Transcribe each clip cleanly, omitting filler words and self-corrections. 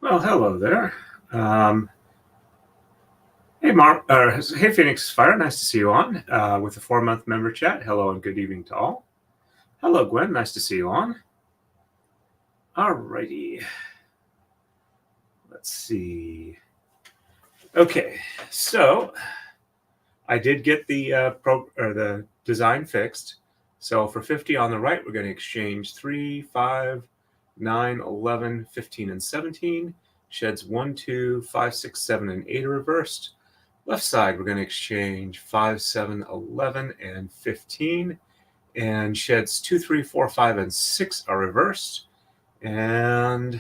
Well, hello there. Hey, Phoenix Fire. Nice to see you on with the 4-month member chat. Hello and good evening to all. Hello, Gwen. Nice to see you on. Alrighty. Let's see. Okay, so I did get the design fixed. So for 50 on the right, we're going to exchange 3, 5, 9, 11, 15, and 17. Sheds 1, 2, 5, 6, 7, and 8 are reversed. Left side, we're going to exchange 5, 7, 11, and 15. And sheds 2, 3, 4, 5, and 6 are reversed. And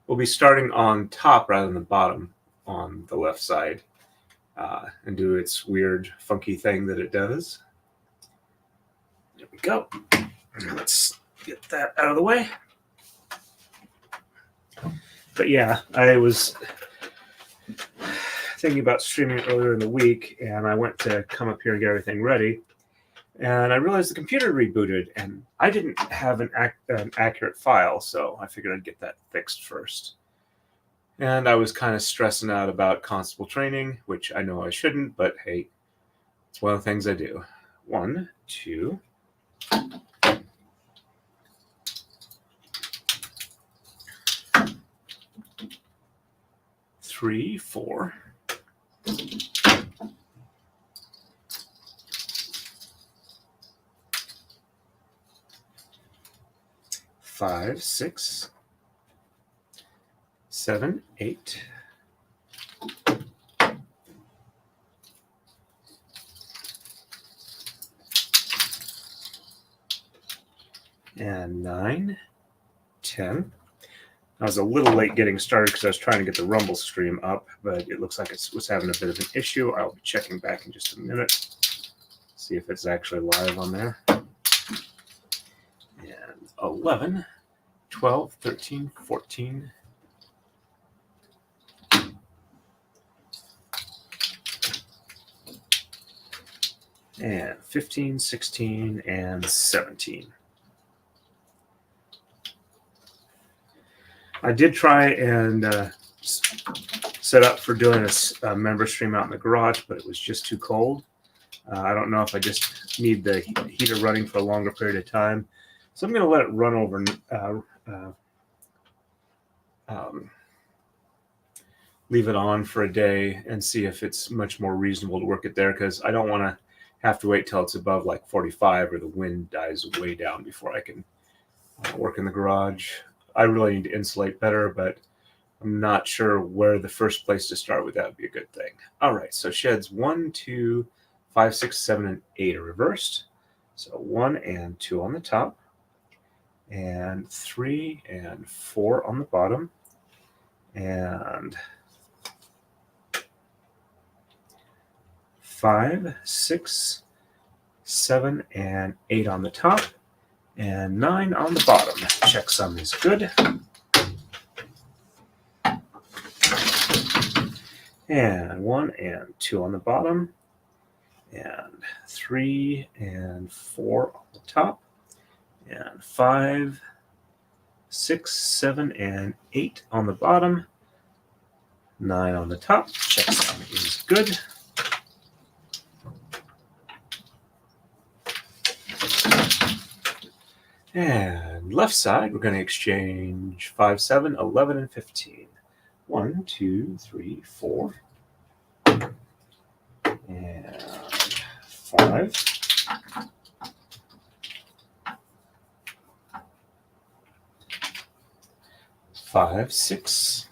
we'll be starting on top rather than the bottom on the left side and do its weird, funky thing that it does. There we go. Let's get that out of the way. But yeah, I was thinking about streaming earlier in the week, and I went to come up here and get everything ready. And I realized the computer rebooted, and I didn't have an accurate file, so I figured I'd get that fixed first. And I was kind of stressing out about Constable training, which I know I shouldn't, but hey, it's one of the things I do. 1, 2. 3, 4. 5, 6, 7, 8. And 9, 10. I was a little late getting started because I was trying to get the Rumble stream up, but it looks like it was having a bit of an issue. I'll be checking back in just a minute, see if it's actually live on there. And 11, 12, 13, 14. And 15, 16, and 17. I did try and set up for doing a member stream out in the garage, but it was just too cold. I don't know if I just need the heater running for a longer period of time. So I'm going to let it run over, leave it on for a day and see if it's much more reasonable to work it there, because I don't want to have to wait till it's above like 45 or the wind dies way down before I can work in the garage. I really need to insulate better, but I'm not sure where the first place to start with that would be a good thing. All right, so sheds 1, 2, 5, 6, 7, and 8 are reversed. So 1 and 2 on the top, and 3 and 4 on the bottom, and 5, 6, 7, and 8 on the top, and 9 on the bottom. Checksum is good. And 1 and 2 on the bottom, and 3 and 4 on the top, and 5, 6, 7, and 8 on the bottom, 9 on the top. Checksum is good. And left side, we're going to exchange 5, 7, 11, and 15. 1, 2, 3, 4. And 5. 5, 6.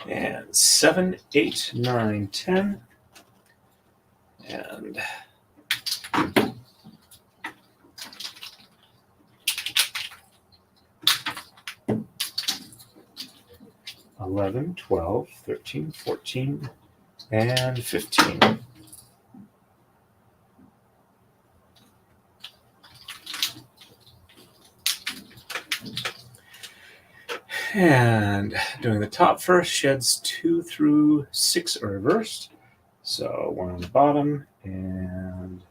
And 7, 8, 9, 10. And 11, 12, 13, 14, and 15. And doing the top first, sheds 2 through 6 are reversed. So 1 on the bottom and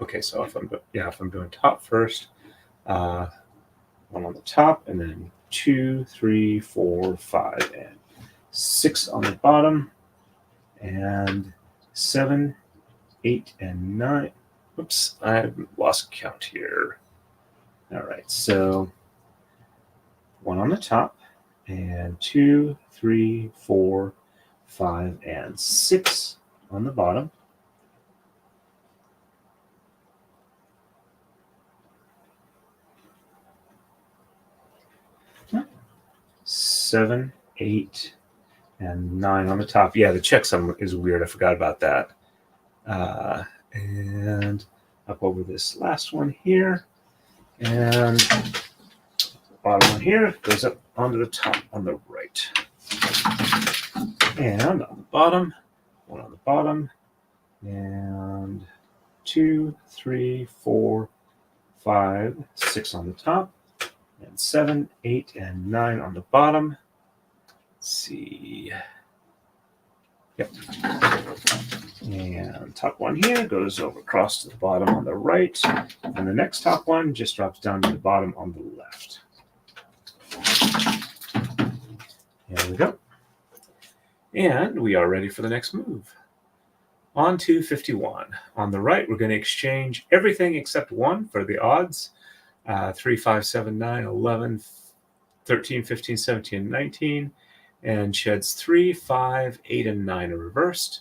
okay. So if I'm doing top first, 1 on the top, and then 2, 3, 4, 5, and 6 on the bottom, and 7, 8, and 9. Oops, I lost count here. All right, so 1 on the top, and 2, 3, 4, 5, and 6 on the bottom. Seven, 8, and 9 on the top. Yeah, the checksum is weird. I forgot about that. And up over this last one here. And the bottom one here goes up onto the top on the right. And on the bottom, 1 on the bottom, and 2, 3, 4, 5, 6 on the top, and 7, 8, and 9 on the bottom. Let's see. Yep. And top one here goes over across to the bottom on the right, and the next top one just drops down to the bottom on the left. There we go. And we are ready for the next move. On to 51. On the right, we're going to exchange everything except 1 for the odds. 3, 5, 7, 9, 11, 13, 15, 17, and 19. And sheds 3, 5, 8, and 9 are reversed.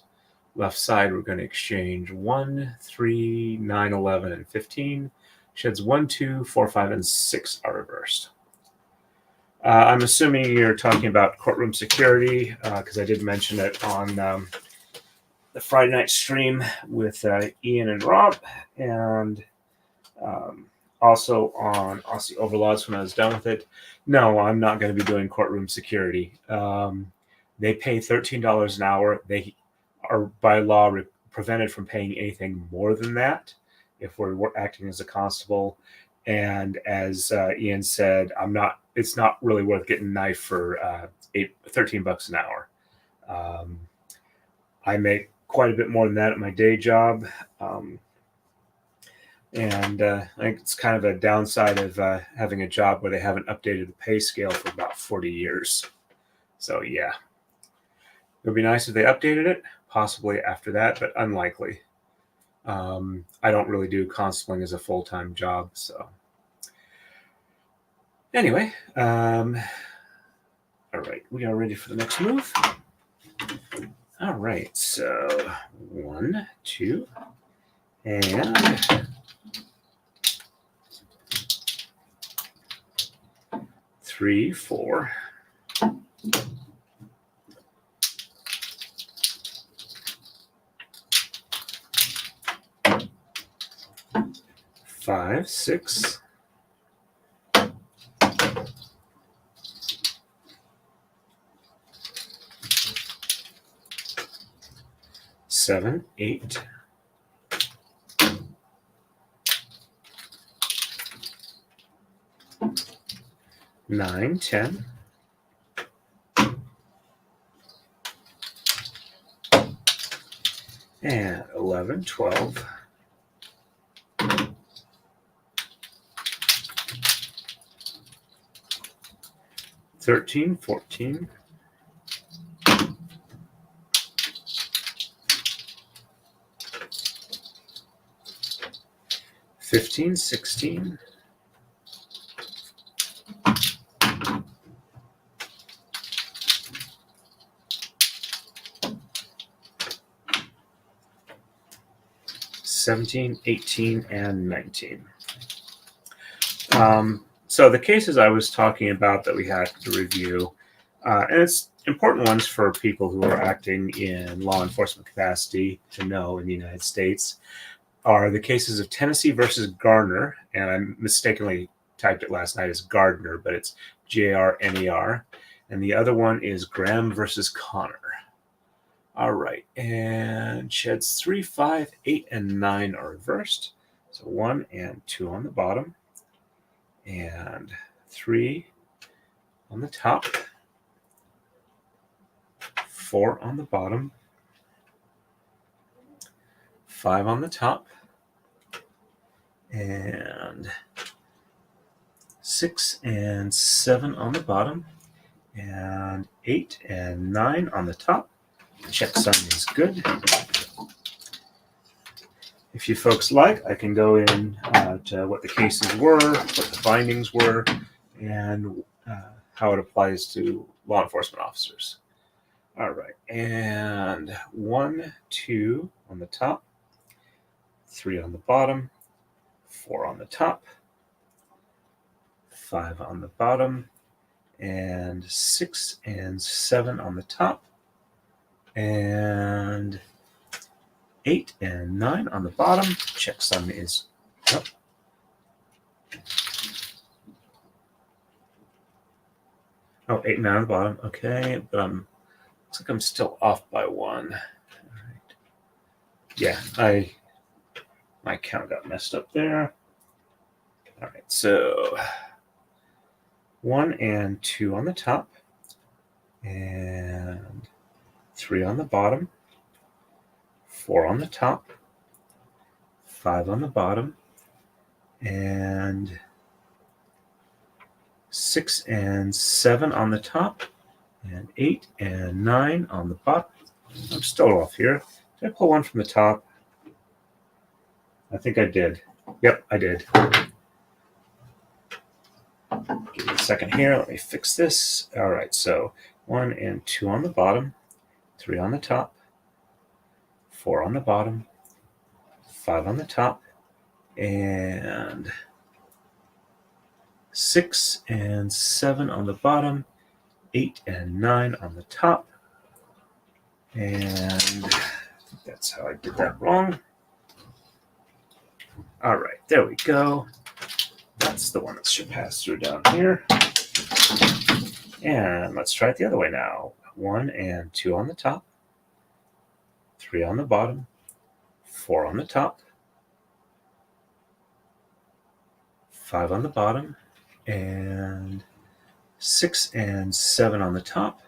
Left side, we're going to exchange 1, 3, 9, 11, and 15. Sheds 1, 2, 4, 5, and 6 are reversed. I'm assuming you're talking about courtroom security, because I did mention it on the Friday night stream with Ian and Rob, and also on Aussie Overlords when I was done with it. No, I'm not going to be doing courtroom security. They pay $13 an hour. They are by law prevented from paying anything more than that if we're acting as a constable. And as Ian said, it's not really worth getting knifed for $13 an hour. I make quite a bit more than that at my day job. And I think it's kind of a downside of having a job where they haven't updated the pay scale for about 40 years. So yeah, it would be nice if they updated it, possibly after that, but unlikely. I don't really do constabling as a full-time job, so. Anyway, all right, we are ready for the next move. All right, so 1, 2, and 3, 4. 5, 6. 7, 8. 9, 10. 11, 12. 13, 14. 15, 16. 17, 18, and 19. So the cases I was talking about that we had to review, and it's important ones for people who are acting in law enforcement capacity to know in the United States, are the cases of Tennessee versus Garner, and I mistakenly typed it last night as Gardner, but it's Garner, and the other one is Graham versus Connor. All right, and sheds 3, 5, 8, and 9 are reversed. So 1 and 2 on the bottom, and 3 on the top, 4 on the bottom, 5 on the top, and 6 and 7 on the bottom, and 8 and 9 on the top. Checksum is good. If you folks like, I can go in to what the cases were, what the findings were, and how it applies to law enforcement officers. All right, and 1, 2 on the top, 3 on the bottom, 4 on the top, 5 on the bottom, and 6 and 7 on the top, and 8 and 9 on the bottom. Checksum is up. Oh, 8 and 9 on the bottom. Okay, but looks like I'm still off by 1. All right. Yeah, my count got messed up there. All right, so 1 and 2 on the top, and 3 on the bottom, 4 on the top, 5 on the bottom, and 6 and 7 on the top, and 8 and 9 on the bottom. I'm still off here. Did I pull 1 from the top? I think I did. Yep, I did. Give me a second here. Let me fix this. All right, so 1 and 2 on the bottom, 3 on the top, 4 on the bottom, 5 on the top, and 6 and 7 on the bottom, 8 and 9 on the top. And I think that's how I did that wrong. All right, there we go. That's the one that should pass through down here. And let's try it the other way now. 1 and 2 on the top, 3 on the bottom, 4 on the top, 5 on the bottom, and 6 and 7 on the top,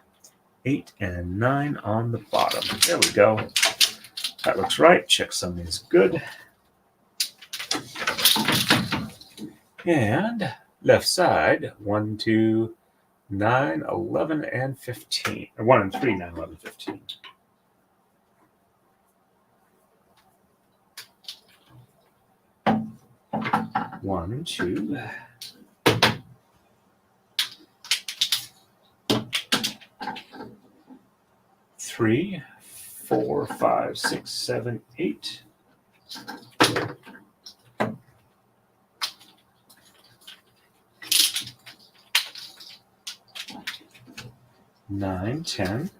8 and 9 on the bottom. There we go. That looks right. Checksum is good. And left side, 1, 2, 9, 11, and 15. Or 1 and 3, 9, 11, 15. One, 2, 3, 4, 5, 6, 7, 8. 9, 10,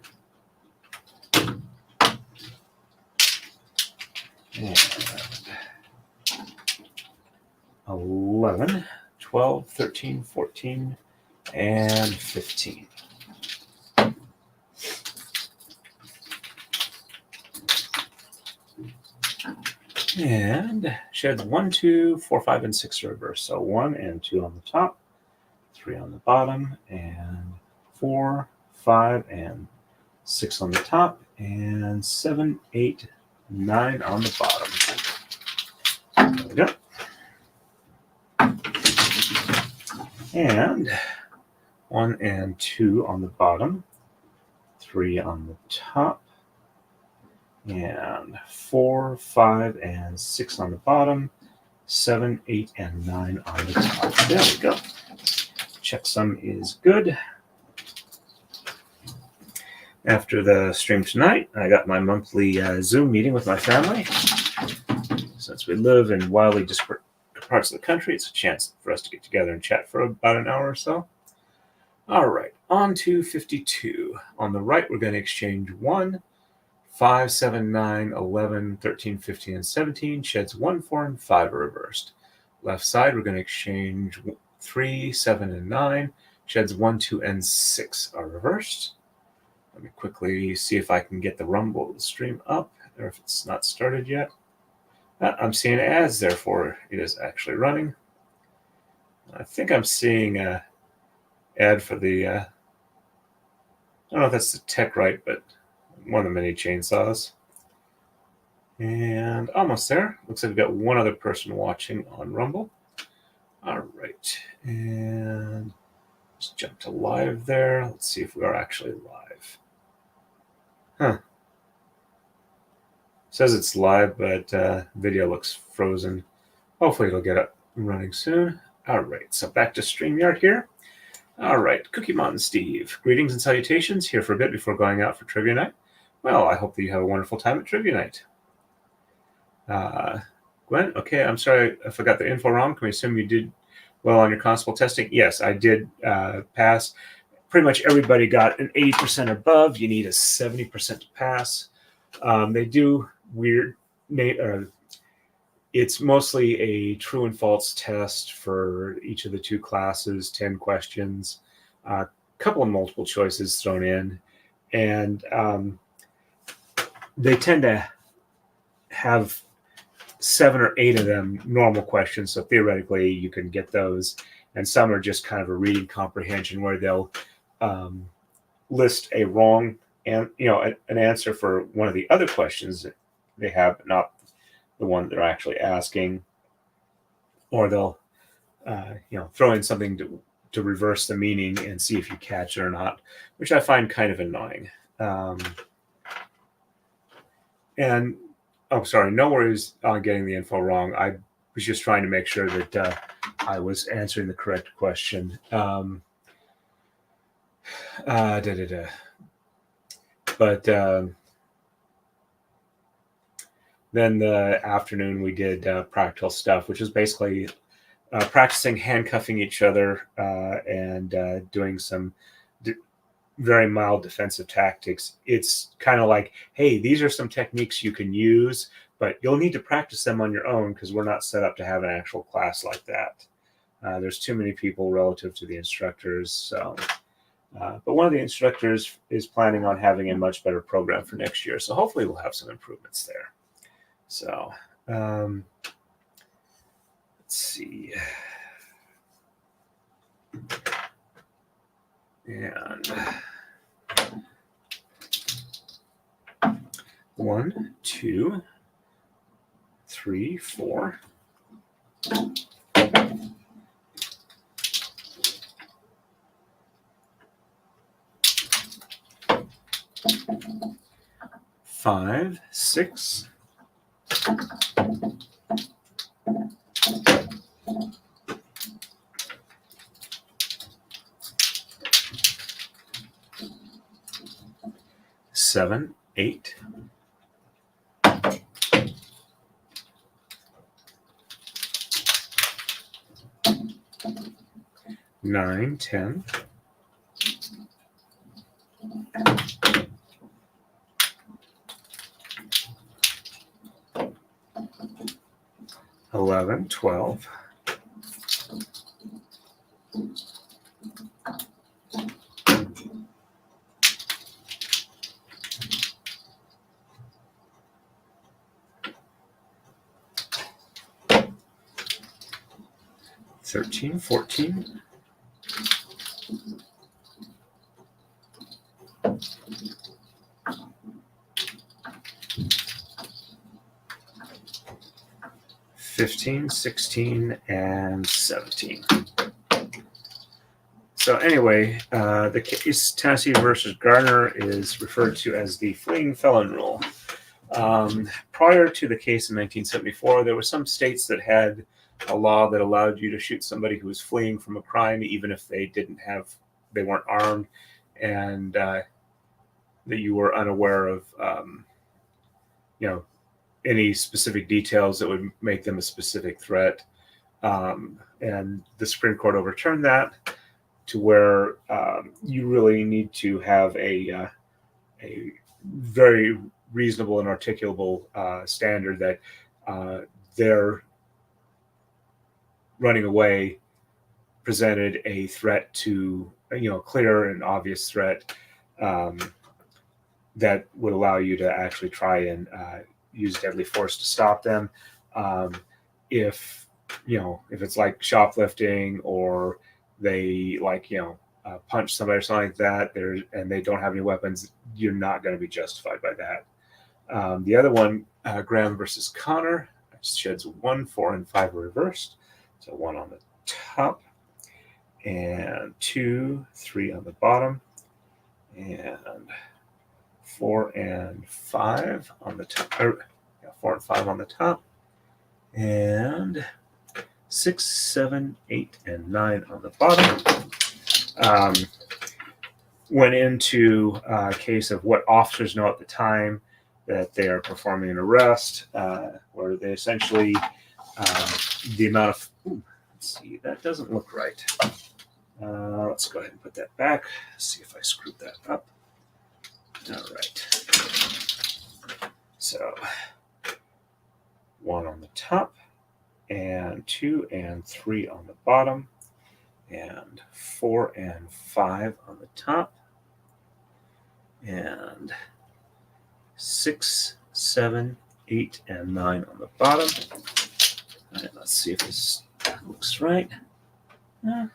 and 11, 12, 13, 14, and 15. And sheds 1, 2, 4, 5, and 6 are reversed. So 1 and 2 on the top, 3 on the bottom, and 4, 5, and 6 on the top, and 7, 8, 9 on the bottom. There we go. And 1 and 2 on the bottom, 3 on the top, and 4, 5, and 6 on the bottom, 7, 8, and 9 on the top. There we go. Checksum is good. After the stream tonight, I got my monthly Zoom meeting with my family. Since we live in wildly disparate parts of the country, it's a chance for us to get together and chat for about an hour or so. All right, on to 52. On the right, we're going to exchange 1, 5, 7, 9, 11, 13, 15, and 17. Sheds 1, 4, and 5 are reversed. Left side, we're going to exchange 3, 7, and 9. Sheds 1, 2, and 6 are reversed. Let me quickly see if I can get the rumble of the stream up, or if it's not started yet. I'm seeing ads, therefore it is actually running. I think I'm seeing an ad for the, I don't know if that's the Tech Right, but one of the mini chainsaws. And almost there. Looks like we've got one other person watching on Rumble. All right. And let's jump to live there. Let's see if we are actually live. Huh. It says it's live, but video looks frozen. Hopefully it'll get up and running soon. All right. So back to StreamYard here. All right. Cookie Mountain Steve. Greetings and salutations. Here for a bit before going out for trivia night. Well, I hope that you have a wonderful time at trivia night. Gwen, okay, I'm sorry if I got the info wrong. Can we assume you did well on your Constable testing? Yes, I did pass. Pretty much everybody got an 80% above. You need a 70% to pass. They do weird. It's mostly a true and false test for each of the two classes, 10 questions, a couple of multiple choices thrown in, and they tend to have 7 or 8 of them normal questions, so theoretically you can get those, and some are just kind of a reading comprehension where they'll list a wrong and an answer for one of the other questions that they have, but not the one they're actually asking, or they'll throw in something to reverse the meaning and see if you catch it or not, which I find kind of annoying. And oh, sorry, no worries on getting the info wrong. I was just trying to make sure that I was answering the correct question. But then the afternoon we did practical stuff, which is basically practicing handcuffing each other and doing some very mild defensive tactics. It's kind of like, hey, these are some techniques you can use, but you'll need to practice them on your own because we're not set up to have an actual class like that. There's too many people relative to the instructors. So, but one of the instructors is planning on having a much better program for next year. So hopefully we'll have some improvements there. So let's see. And 1, 2, 3, 4. Five, 6. 7, 8. 9, 10. 11, 12. 13, 14. 15, 16, and 17. So anyway, the case Tennessee versus Gardner is referred to as the fleeing felon rule. Prior to the case in 1974, there were some states that had a law that allowed you to shoot somebody who was fleeing from a crime, even if they weren't armed, and that you were unaware of, any specific details that would make them a specific threat. And the Supreme Court overturned that to where you really need to have a very reasonable and articulable standard that their running away presented a threat to, clear and obvious threat that would allow you to actually try and use deadly force to stop them. If it's like shoplifting, or they punch somebody or something like that, and they don't have any weapons, you're not going to be justified by that. The other one, Graham versus Connor, sheds 1, 4, and 5 reversed. So 1 on the top, and 2, 3 on the bottom, and 4 and 5 on the top. 4 and 5 on the top, and 6, 7, 8, and 9 on the bottom. Went into a case of what officers know at the time that they are performing an arrest, where they essentially, the amount of, let's see, that doesn't look right. Let's go ahead and put that back. See if I screwed that up. All right. So 1 on the top, and 2 and 3 on the bottom, and 4 and 5 on the top, and 6, 7, 8, and 9 on the bottom. All right, let's see if this looks right. Yeah,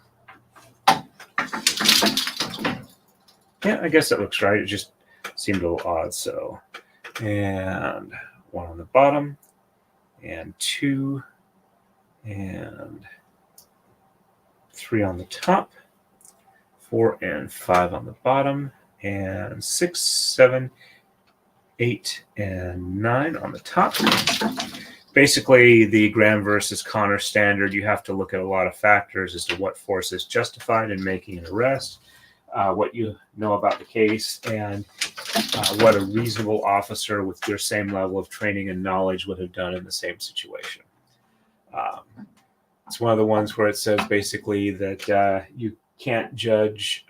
I guess it looks right. It just seemed a little odd. So, and 1 on the bottom, and 2, and 3 on the top, 4 and 5 on the bottom, and 6, 7, 8, and 9 on the top. Basically, the Graham versus Connor standard, you have to look at a lot of factors as to what force is justified in making an arrest, what you know about the case, and what a reasonable officer with your same level of training and knowledge would have done in the same situation. It's one of the ones where it says basically that you can't judge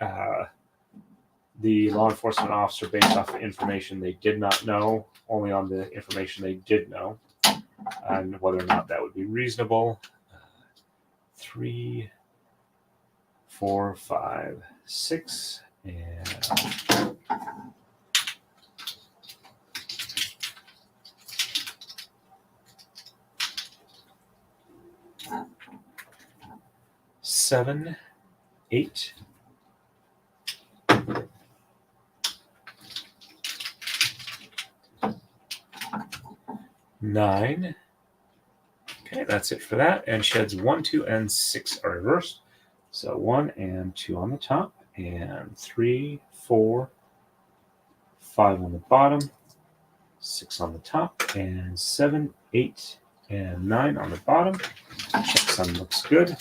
the law enforcement officer based off of information they did not know, only on the information they did know, and whether or not that would be reasonable. 3, 4, 5, 6, and 7, 8, 9. Okay, that's it for that. And sheds 1, 2, and 6 are reversed. So 1 and 2 on the top, and 3, 4, 5 on the bottom, 6 on the top, and 7, 8, and 9 on the bottom. Checksum looks good.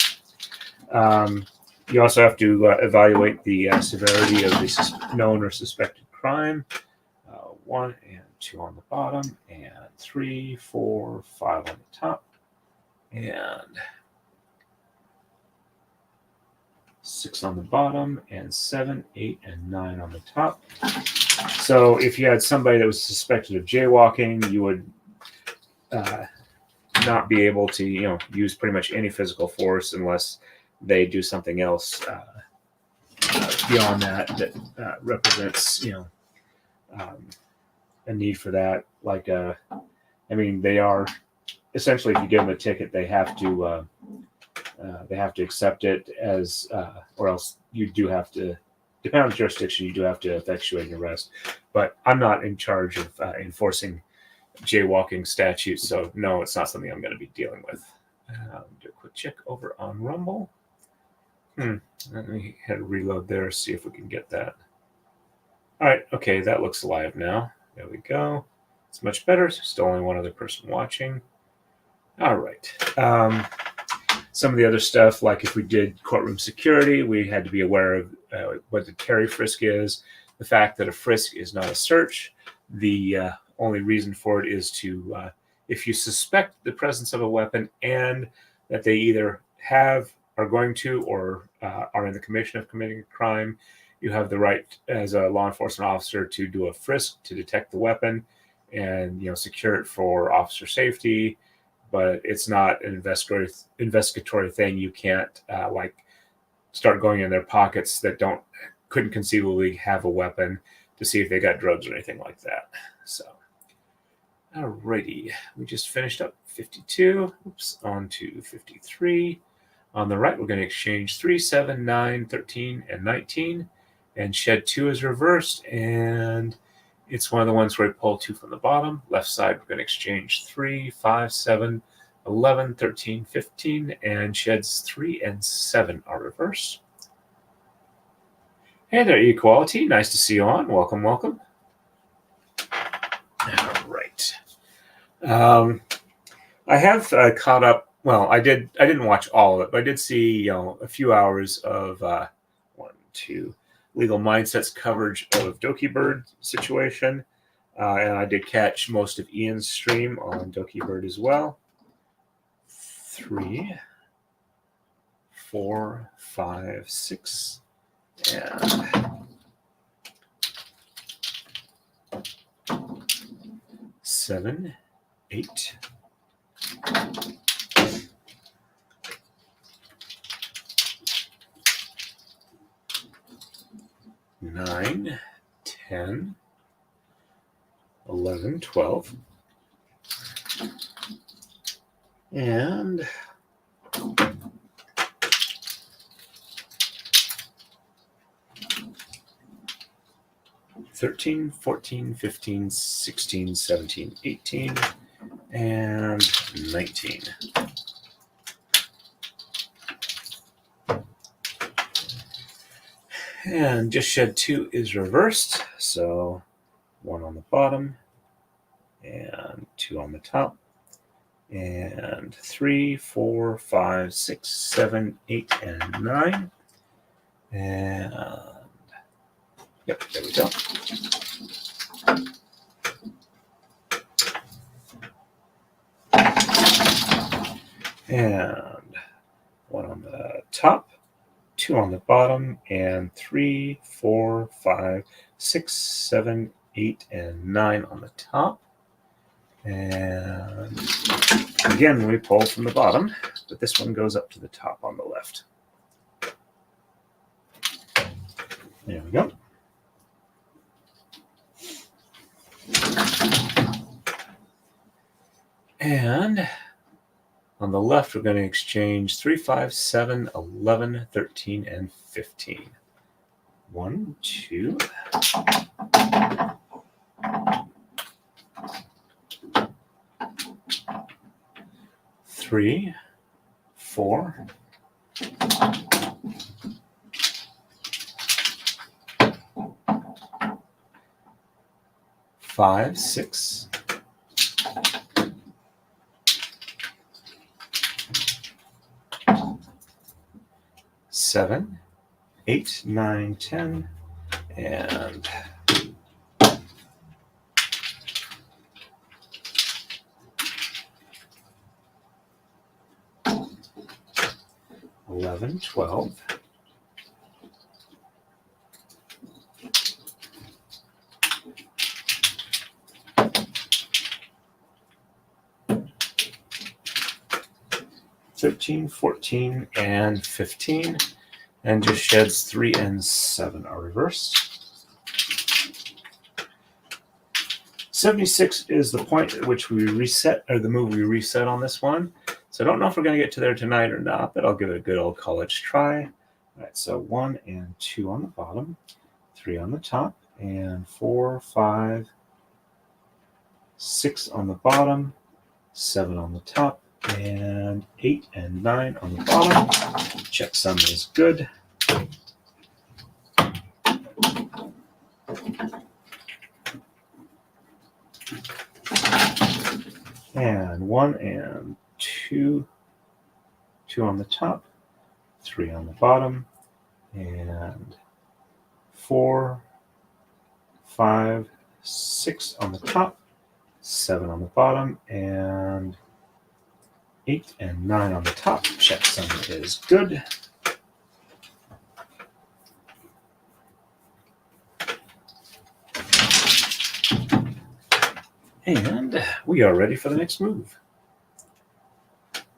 You also have to evaluate the severity of the known or suspected crime. 1 and 2 on the bottom, and 3, 4, 5 on the top, and 6 on the bottom, and 7, 8, and 9 on the top. So if you had somebody that was suspected of jaywalking, you would not be able to, use pretty much any physical force unless they do something else beyond that represents, a need for that. Like, they are essentially, if you give them a ticket, they have to accept it as, or else you do have to, depending on the jurisdiction, you do have to effectuate an arrest. But I'm not in charge of enforcing jaywalking statutes, so no, it's not something I'm going to be dealing with. Do a quick check over on Rumble. Let me hit reload there, see if we can get that. All right, okay, that looks live now. There we go. It's much better. Still only one other person watching. All right. Some of the other stuff, like if we did courtroom security, we had to be aware of what the Terry frisk is. The fact that a frisk is not a search. The only reason for it is to, if you suspect the presence of a weapon and that they either have, are going to, or are in the commission of committing a crime, you have the right as a law enforcement officer to do a frisk to detect the weapon and secure it for officer safety. But it's not an investigatory thing. You can't start going in their pockets that couldn't conceivably have a weapon to see if they got drugs or anything like that. So, alrighty, we just finished up 52. On to 53. On the right, we're going to exchange 3, 7, 9, 13, and 19. And shed 2 is reversed, and It's one of the ones where we pull 2 from the bottom. Left side, we're going to exchange 3, 5, 7, 11, 13, 15, and sheds 3 and 7 are reversed. Hey there, Equality. Nice to see you on. Welcome, welcome. All right. I have caught up. Well, I didn't watch all of it, but I did see a few hours of Legal Mindsets coverage of Doki Bird situation, and I did catch most of Ian's stream on Doki Bird as well. 3, 4, 5, 6, and 7, 8. 9, 10, 11, 12, and 13, 14, 15, 16, 17, 18, and 19. And just shed 2 is reversed, so 1 on the bottom and 2 on the top, and 3, 4, 5, 6, 7, 8, and 9. And yep, there we go. And 1 on the top, 2 on the bottom, and 3, 4, 5, 6, 7, 8, and 9 on the top. And again, we pull from the bottom, but this one goes up to the top on the left. There we go. And on the left, we're going to exchange 3, 5, 7, 11, 13, and 15. 1, 2. 3, 4. 5, 6. 7, 8, 9, 10, and 11, 12. 13, 14, and 15, and just sheds 3 and 7 are reversed. 76 is the point at which we reset, or the move we reset on this one. So I don't know if we're going to get to there tonight or not, but I'll give it a good old college try. All right, so 1 and 2 on the bottom, 3 on the top, and 4, 5, 6 on the bottom, 7 on the top, and 8 and 9 on the bottom. Checksum is good. And 1 and 2, 2 on the top, 3 on the bottom, and 4, 5, 6 on the top, 7 on the bottom, and 8 and 9 on the top. Checksum is good. And we are ready for the next move.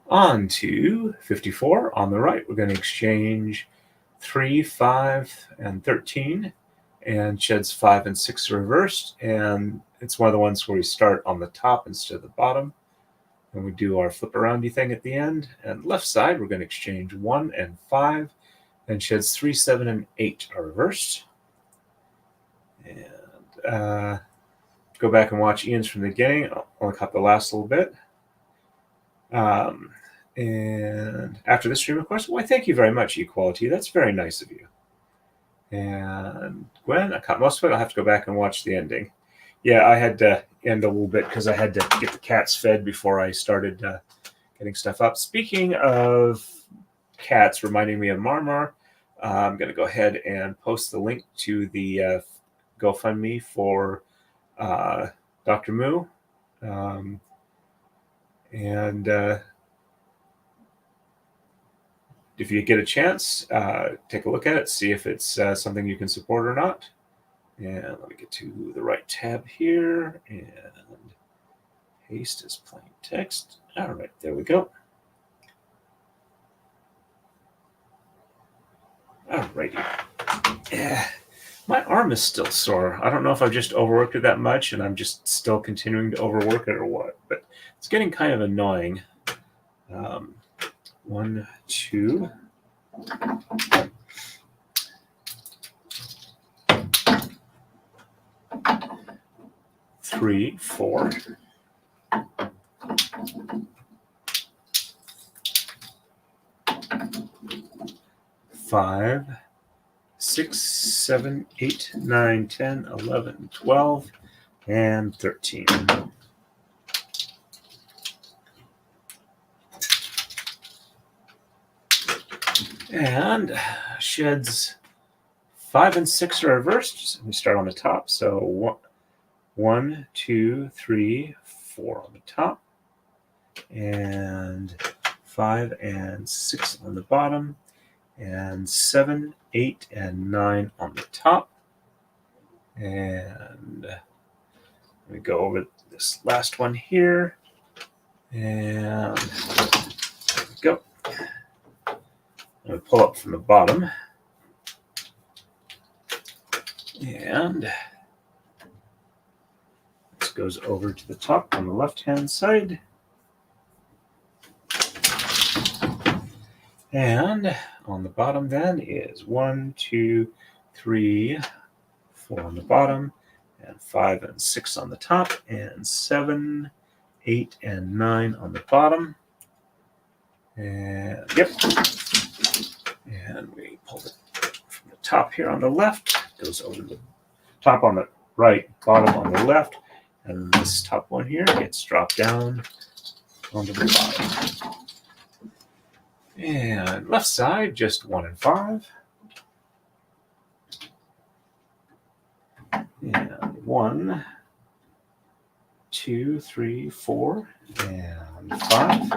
On to 54. On the right, we're going to exchange 3, 5, and 13, and sheds 5 and 6 are reversed. And it's one of the ones where we start on the top instead of the bottom. And we do our flip aroundy thing at the end. And left side, we're going to exchange 1 and 5, and sheds 3, 7, and 8 are reversed. And go back and watch Ian's from the beginning. I'll only cut the last little bit. And after the stream, of course, why, thank you very much, Equality. That's very nice of you. And Gwen, I caught most of it. I'll have to go back and watch the ending. Yeah, I had to end a little bit because I had to get the cats fed before I started getting stuff up. Speaking of cats, reminding me of Marmar, I'm going to go ahead and post the link to the GoFundMe for Dr. Moo. If you get a chance, take a look at it, see if it's something you can support or not. And let me get to the right tab here and paste as plain text. All right, there we go. All righty. Yeah, my arm is still sore. I don't know if I've just overworked it that much and I'm just still continuing to overwork it or what, but it's getting kind of annoying. 1, 2. Three, 4. 5, 6, 7, 8, 9, 10, 11, 12, and 13. And sheds 5 and 6 are reversed. So we start on the top. So 1, 2, 3, 4 on the top, and 5 and 6 on the bottom, and 7, 8, and 9 on the top. And let me go over this last one here. And there we go. I'm going to pull up from the bottom. And this goes over to the top on the left-hand side. And on the bottom then is 1, 2, 3, 4 on the bottom, and 5 and 6 on the top, and 7, 8, and 9 on the bottom. And yep. And we pull it from the top here on the left, goes over to the top on the right, bottom on the left, and this top one here gets dropped down onto the bottom. And left side, just 1 and 5. And 1, 2, 3, 4, and 5.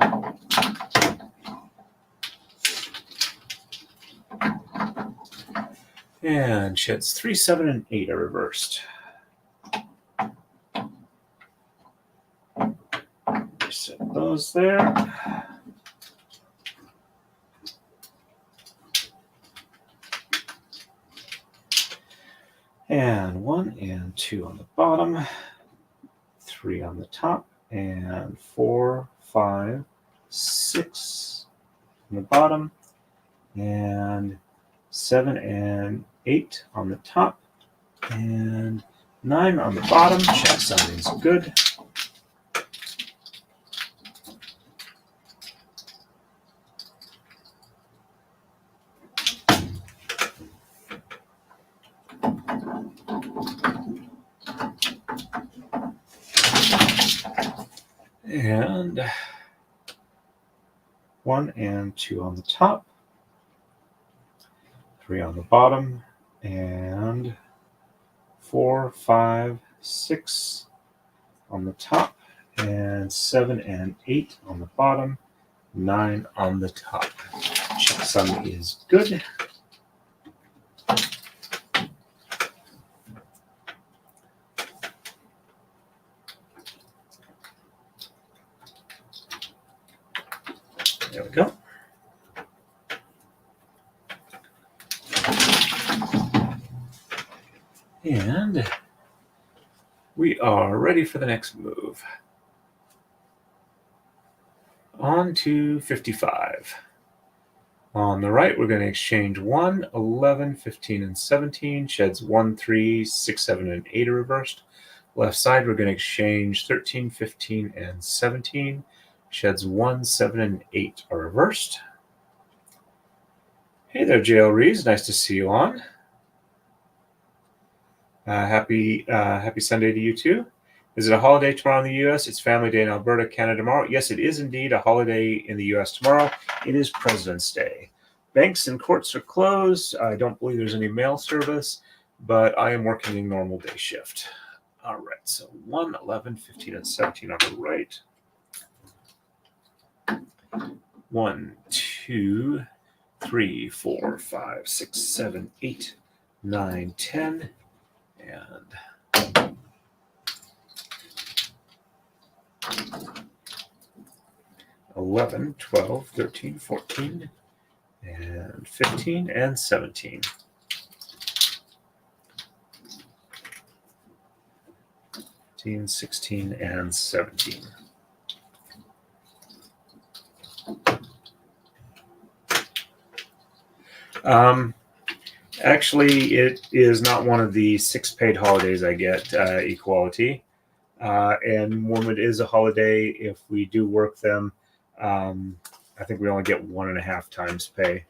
And sheds 3, 7, and 8 are reversed. Set those there. And 1 and 2 on the bottom, 3 on the top, and 4, 5, 6 on the bottom, and 7 and 8 on the top, and 9 on the bottom. Check something's good. And 1 and 2 on the top, 3 on the bottom, and 4, 5, 6 on the top, and 7 and 8 on the bottom, 9 on the top. Checksum is good. There we go. And we are ready for the next move. On to 55. On the right, we're going to exchange 1, 11, 15, and 17. Sheds 1, 3, 6, 7, and 8 are reversed. Left side, we're going to exchange 13, 15, and 17. Sheds 1, 7, and 8 are reversed. Hey there, JL Reeves. Nice to see you on. Happy Sunday to you too. Is it a holiday tomorrow in the U.S.? It's Family Day in Alberta, Canada tomorrow. Yes, it is indeed a holiday in the U.S. tomorrow. It is President's Day. Banks and courts are closed. I don't believe there's any mail service, but I am working a normal day shift. All right, so 1, 11, 15, and 17 on the right. 1, 2, 3, 4, 5, 6, 7, 8, 9, 10, and 11, 12, 13, 14, and 15, and 17. 15, 16, and 17. Actually, it is not one of the 6 paid holidays I get, equality. And when it is a holiday, if we do work them, I think we only get 1.5 times pay.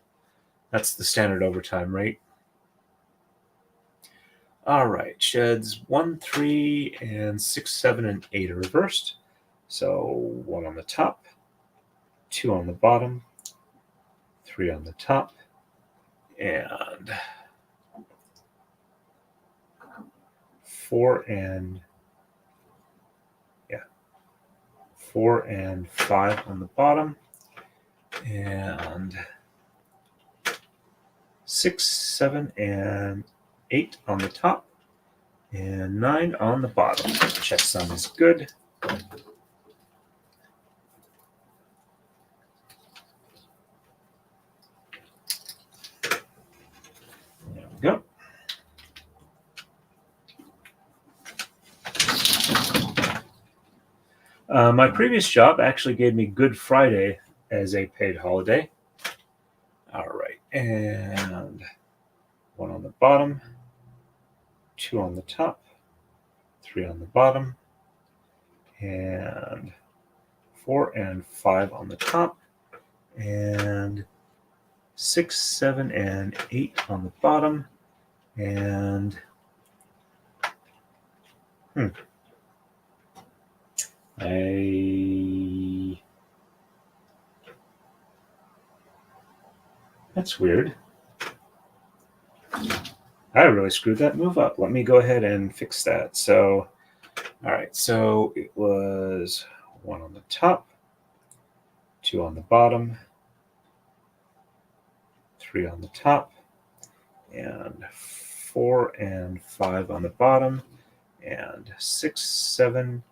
That's the standard overtime rate. All right, sheds 1, 3, and 6, 7, and 8 are reversed. So 1 on the top, 2 on the bottom, 3 on the top, and 4 and 5 on the bottom, and 6, 7, and 8 on the top, and 9 on the bottom. Checksum is good. There we go. My previous job actually gave me Good Friday as a paid holiday. All right, and 1 on the bottom, 2 on the top, 3 on the bottom, and 4 and 5 on the top, and 6, 7, and 8 on the bottom, and that's weird. I really screwed that move up. Let me go ahead and fix that. So, all right, so it was 1 on the top, 2 on the bottom, 3 on the top, and 4 and 5 on the bottom, and 6, 7,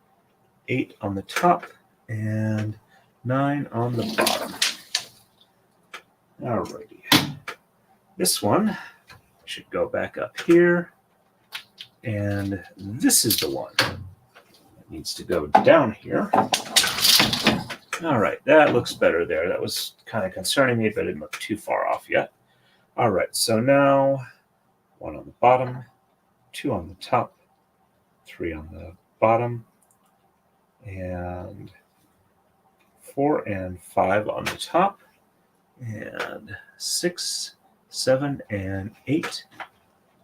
8 on the top, and 9 on the bottom. Alrighty. This one should go back up here, and this is the one that needs to go down here. All right, that looks better there. That was kind of concerning me, but it didn't look too far off yet. All right, so now 1 on the bottom, 2 on the top, 3 on the bottom, and 4 and 5 on the top, and 6, 7, and 8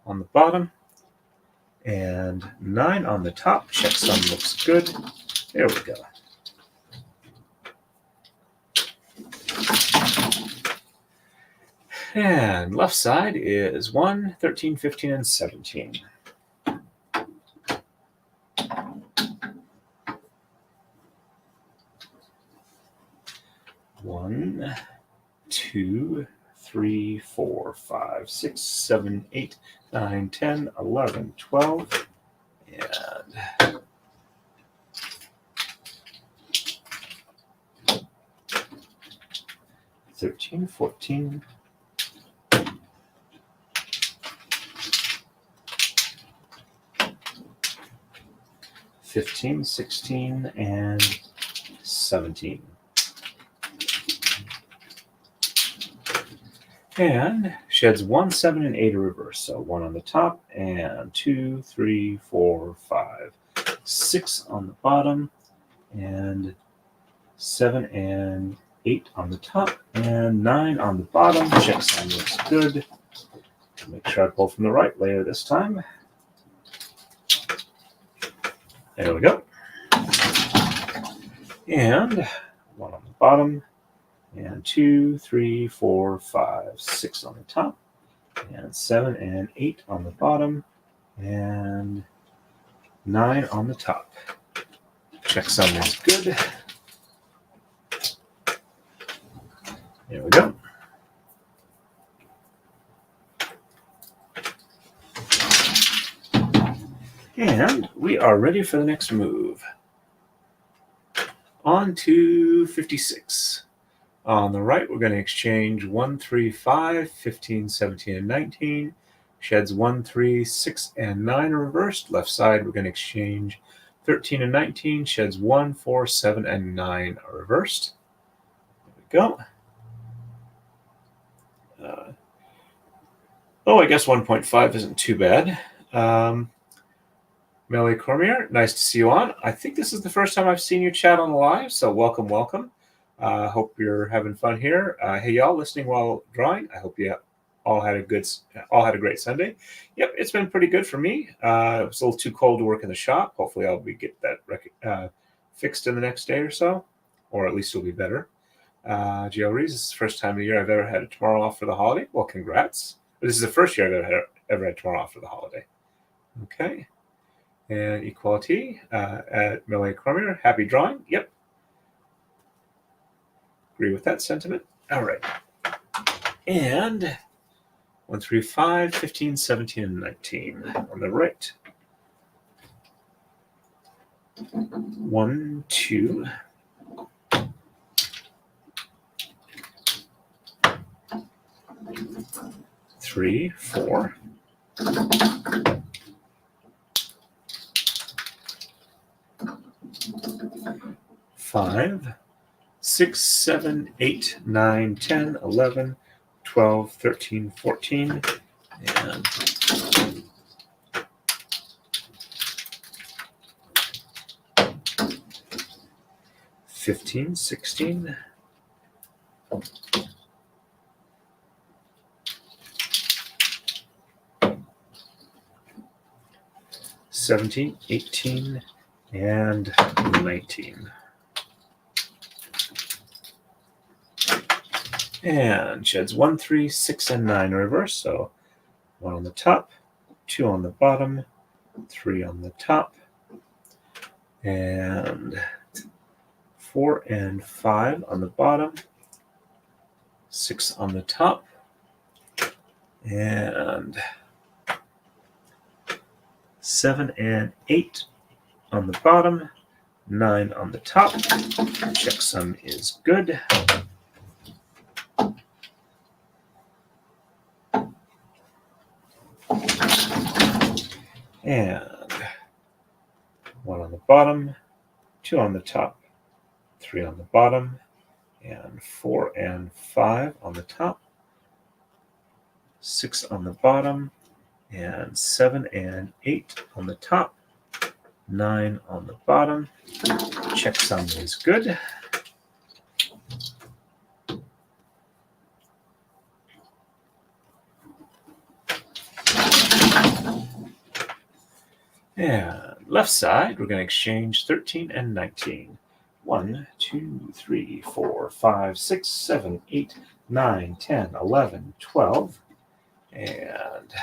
on the bottom, and 9 on the top. Checksum looks good. There we go. And left side is 1, 13, 15, and 17. 1, 2, 3, 4, 5, 6, 7, 8, 9, 10, 11, 12, and 13, 14, 15, 16, and 17. And sheds 1, 7, and 8 are reversed. So 1 on the top, and 2, 3, 4, 5, 6 on the bottom, and 7 and 8 on the top, and 9 on the bottom. Check sum looks good. Make sure I pull from the right layer this time. There we go. And 1 on the bottom, and 2, 3, 4, 5, 6 on the top, and 7 and 8 on the bottom, and 9 on the top. Check sum is good. There we go. And we are ready for the next move. On to 56. On the right, we're going to exchange 1, 3, 5, 15, 17, and 19. Sheds 1, 3, 6, and 9 are reversed. Left side, we're going to exchange 13 and 19. Sheds 1, 4, 7, and 9 are reversed. There we go. I guess 1.5 isn't too bad. Nimai Kôrai, nice to see you on. I think this is the first time I've seen you chat on the live, so welcome, welcome. Hope you're having fun here. Hey, y'all, listening while drawing. I hope you all had a great Sunday. Yep, it's been pretty good for me. It was a little too cold to work in the shop. Hopefully, I'll get that fixed in the next day or so, or at least it'll be better. Gio Rees, this is the first time of the year I've ever had a tomorrow off for the holiday. Well, congrats. This is the first year I've ever had tomorrow off for the holiday. Okay. And equality at Nimai Kôrai. Happy drawing. Yep. Agree with that sentiment. All right. And 1, 3, 5, 15, 17, and 19 on the right. 1, 2. 3, 4. 5, 6, 7, 8, 9, 10, 11, 12, 13, 14, and 15, 16, 17, 18, and 19. And sheds 1, 3, 6, and 9 reverse. So 1 on the top, 2 on the bottom, 3 on the top, and 4 and 5 on the bottom, 6 on the top, and 7 and 8 on the bottom, 9 on the top. Checksum is good. And 1 on the bottom, 2 on the top, 3 on the bottom, and 4 and 5 on the top, 6 on the bottom, and 7 and 8 on the top, 9 on the bottom. Checksum is good. And left side, we're going to exchange 13 and 19. 1, 2, 3, 4, 5, 6, 7, 8, 9, 10, 11, 12, and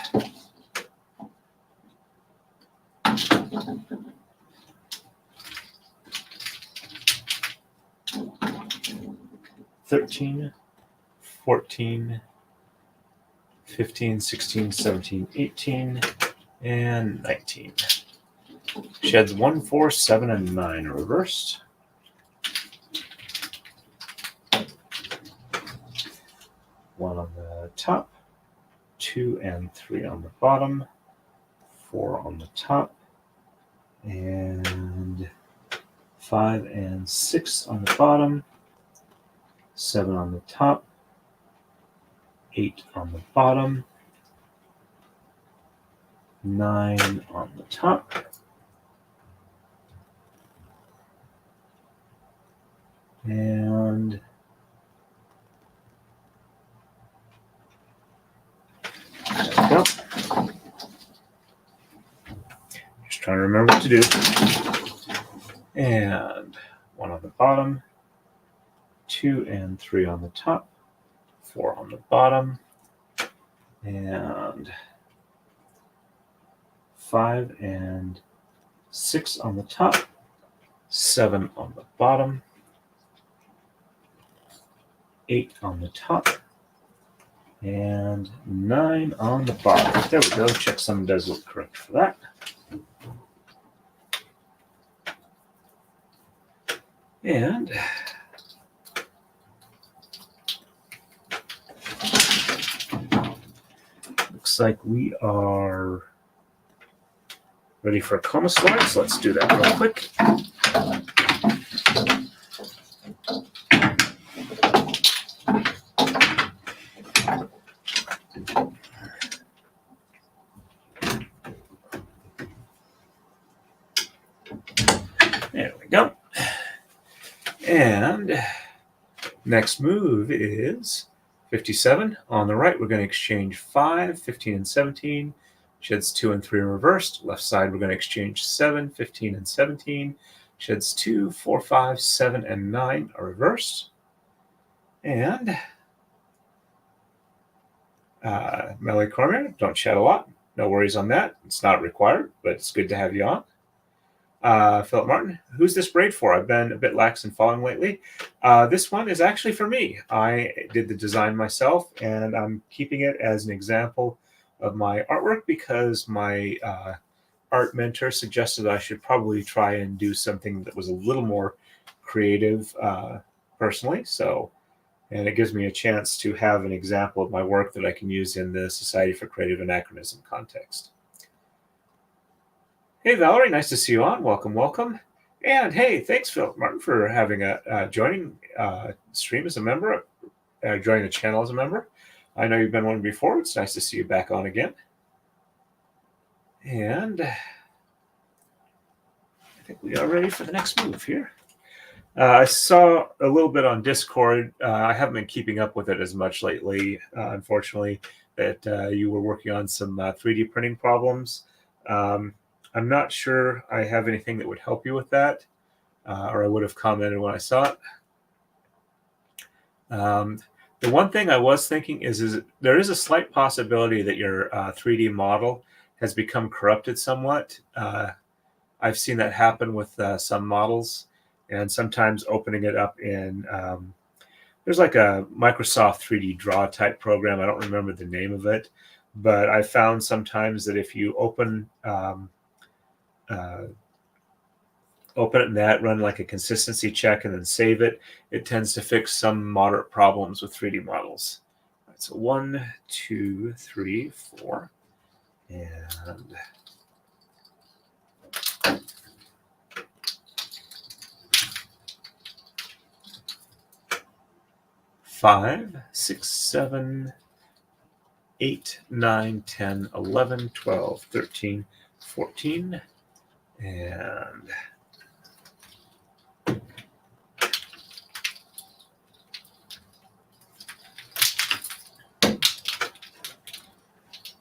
13, 14, 15, 16, 17, 18, and 19. Sheds 1, 4, 7, and 9 are reversed. One on the top, 2 and 3 on the bottom, 4 on the top, and 5 and 6 on the bottom, 7 on the top, 8 on the bottom, 9 on the top, And there we go. Just trying to remember what to do. And 1 on the bottom, 2 and 3 on the top, 4 on the bottom, and 5 and 6 on the top, 7 on the bottom, 8 on the top, and 9 on the bottom. There we go. Checksum does look correct for that. And looks like we are ready for a comma slide, so let's do that real quick. There we go. And next move is 57. On the right, we're going to exchange 5, 15, and 17. Sheds 2 and 3 are reversed. Left side, we're going to exchange 7, 15, and 17. Sheds 2, 4, 5, 7, and 9 are reversed. And Nimai Kôrai, don't chat a lot. No worries on that. It's not required, but it's good to have you on. Philip Martin, who's this braid for? I've been a bit lax in following lately. This one is actually for me. I did the design myself, and I'm keeping it as an example of my artwork because my art mentor suggested I should probably try and do something that was a little more creative personally. So, and it gives me a chance to have an example of my work that I can use in the Society for Creative Anachronism context. Hey, Valerie, nice to see you on. Welcome, welcome. And hey, thanks, Philip Martin, for having joining stream as a member, joining the channel as a member. I know you've been one before. It's nice to see you back on again. And I think we are ready for the next move here. I saw a little bit on Discord. I haven't been keeping up with it as much lately, unfortunately, that you were working on some 3D printing problems. I'm not sure I have anything that would help you with that, or I would have commented when I saw it. The one thing I was thinking is there is a slight possibility that your 3D model has become corrupted somewhat. I've seen that happen with some models, and sometimes opening it up in, there's like a Microsoft 3D Draw type program. I don't remember the name of it, but I found sometimes that if you open it in that, run like a consistency check, and then save it, it tends to fix some moderate problems with 3D models. All right, so 1, 2, 3, 4, and 5, 6, 7, 8, 9, 10, 11, 12, 13, 14, and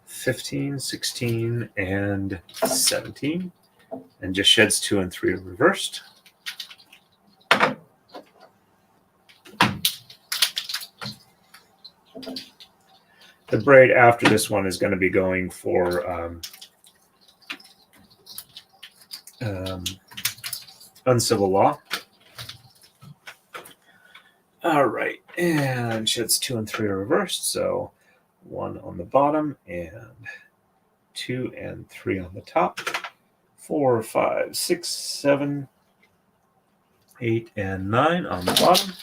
15, 16, and 17, and just sheds 2 and 3 are reversed. The braid after this one is going to be going for uncivil law. All right, and sheds 2 and 3 are reversed, so 1 on the bottom and 2 and 3 on the top, 4, 5, 6, 7, 8, and 9 on the bottom.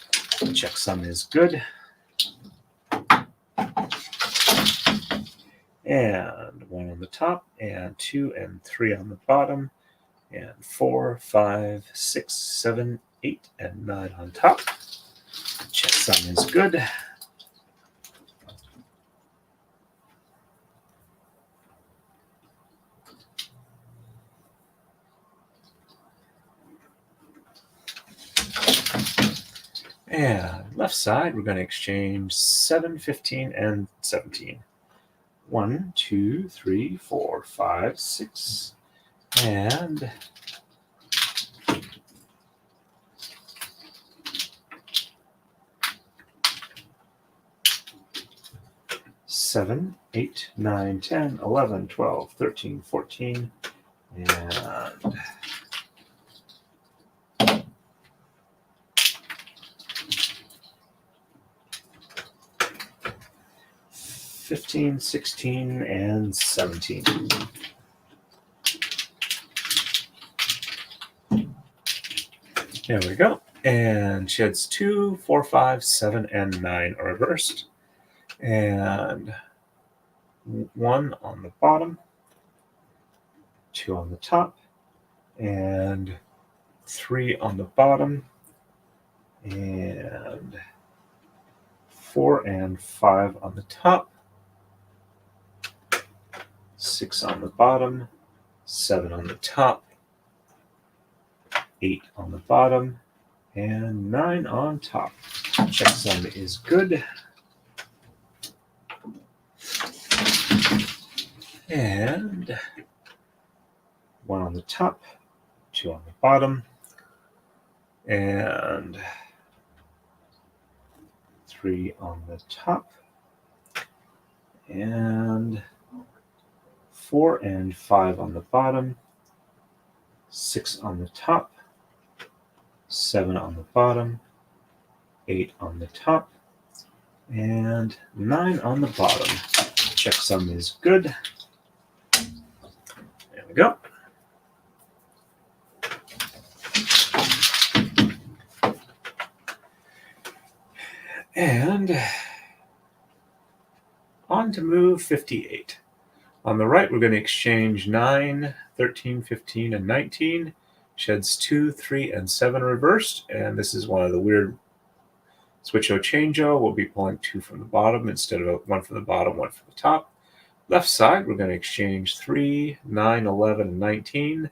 Checksum is good. And 1 on the top, and 2 and 3 on the bottom, and 4, 5, 6, 7, 8, and 9 on top. Checksum is good. And left side, we're going to exchange 7, 15, and 17. 1, 2, 3, 4, 5, 6, and 7, 8, 9, 10, 11, 12, 13, 14, and 15, 16, and 17. There we go. And sheds 2, 4, 5, 7, and 9 are reversed. And 1 on the bottom, 2 on the top, and 3 on the bottom, and 4 and 5 on the top, 6 on the bottom, 7 on the top, 8 on the bottom, and 9 on top. Checksum is good. And 1 on the top, 2 on the bottom, and 3 on the top, and 4 and 5 on the bottom, 6 on the top, 7 on the bottom, 8 on the top, and 9 on the bottom. Checksum is good. There we go. And on to move 58. On the right, we're going to exchange 9, 13, 15, and 19. Sheds 2, 3, and 7 reversed. And this is one of the weird switch-o change-o. We'll be pulling 2 from the bottom instead of 1 from the bottom, 1 from the top. Left side, we're going to exchange 3, 9, 11, and 19.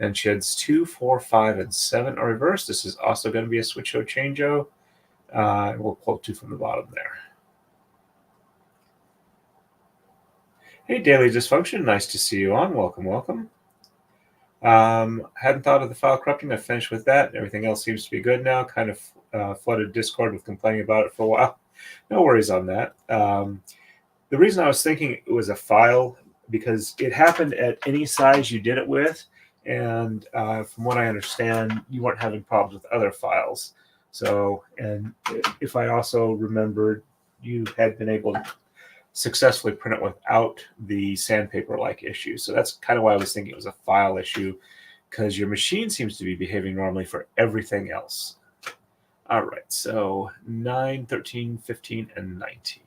And sheds 2, 4, 5, and 7 are reversed. This is also going to be a switch-o change-o. We'll pull 2 from the bottom there. Hey, Daily Dysfunction. Nice to see you on. Welcome, welcome. Hadn't thought of the file corrupting. I finished with that. Everything else seems to be good now. Kind of flooded Discord with complaining about it for a while. No worries on that. The reason I was thinking it was a file because it happened at any size you did it with. And from what I understand, you weren't having problems with other files. So, and if I also remembered, you had been able to successfully print it without the sandpaper-like issue. So that's kind of why I was thinking it was a file issue, because your machine seems to be behaving normally for everything else. All right, so 9, 13, 15, and 19.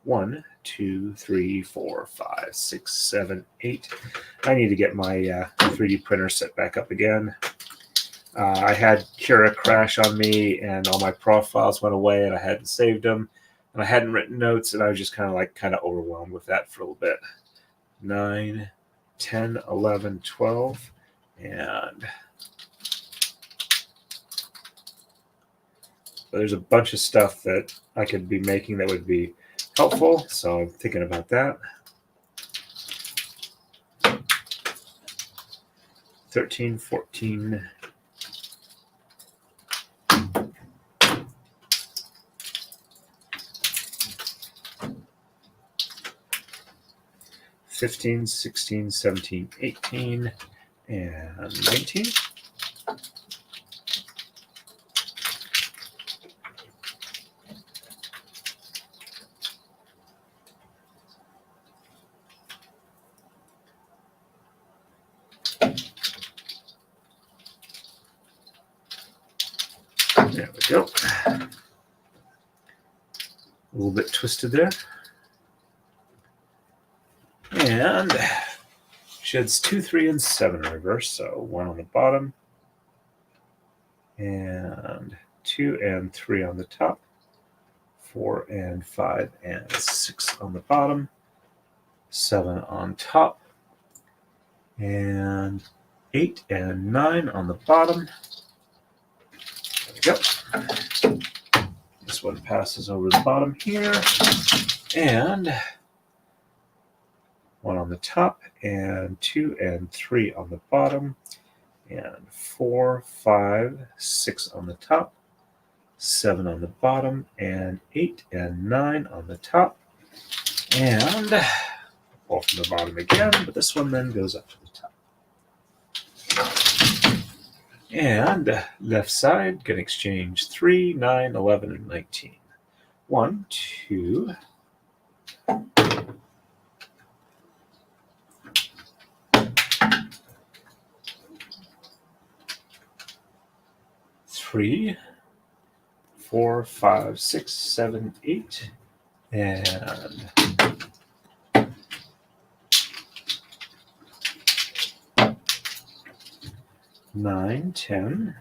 1, 2, 3, 4, 5, 6, 7, 8. I need to get my 3D printer set back up again. I had Cura crash on me, and all my profiles went away, and I hadn't saved them, and I hadn't written notes, and I was just kind of overwhelmed with that for a little bit. 9, 10, 11, 12, and there's a bunch of stuff that I could be making that would be helpful, so I'm thinking about that. 13, 14, 15, 16, 17, 18, and 19. There we go. A little bit twisted there. And sheds 2, 3, and 7 reverse. So 1 on the bottom, and 2 and 3 on the top, 4 and 5 and 6 on the bottom, 7 on top, and 8 and 9 on the bottom. There we go. This one passes over the bottom here, and 1 on the top, and 2 and 3 on the bottom, and 4, 5, 6 on the top, 7 on the bottom, and 8 and 9 on the top, and pull from the bottom again, but this one then goes up to the top. And left side, going to exchange 3, 9, 11, and 19. 1, 2, 3, 4, 5, 6, 7, 8, and 9, 10,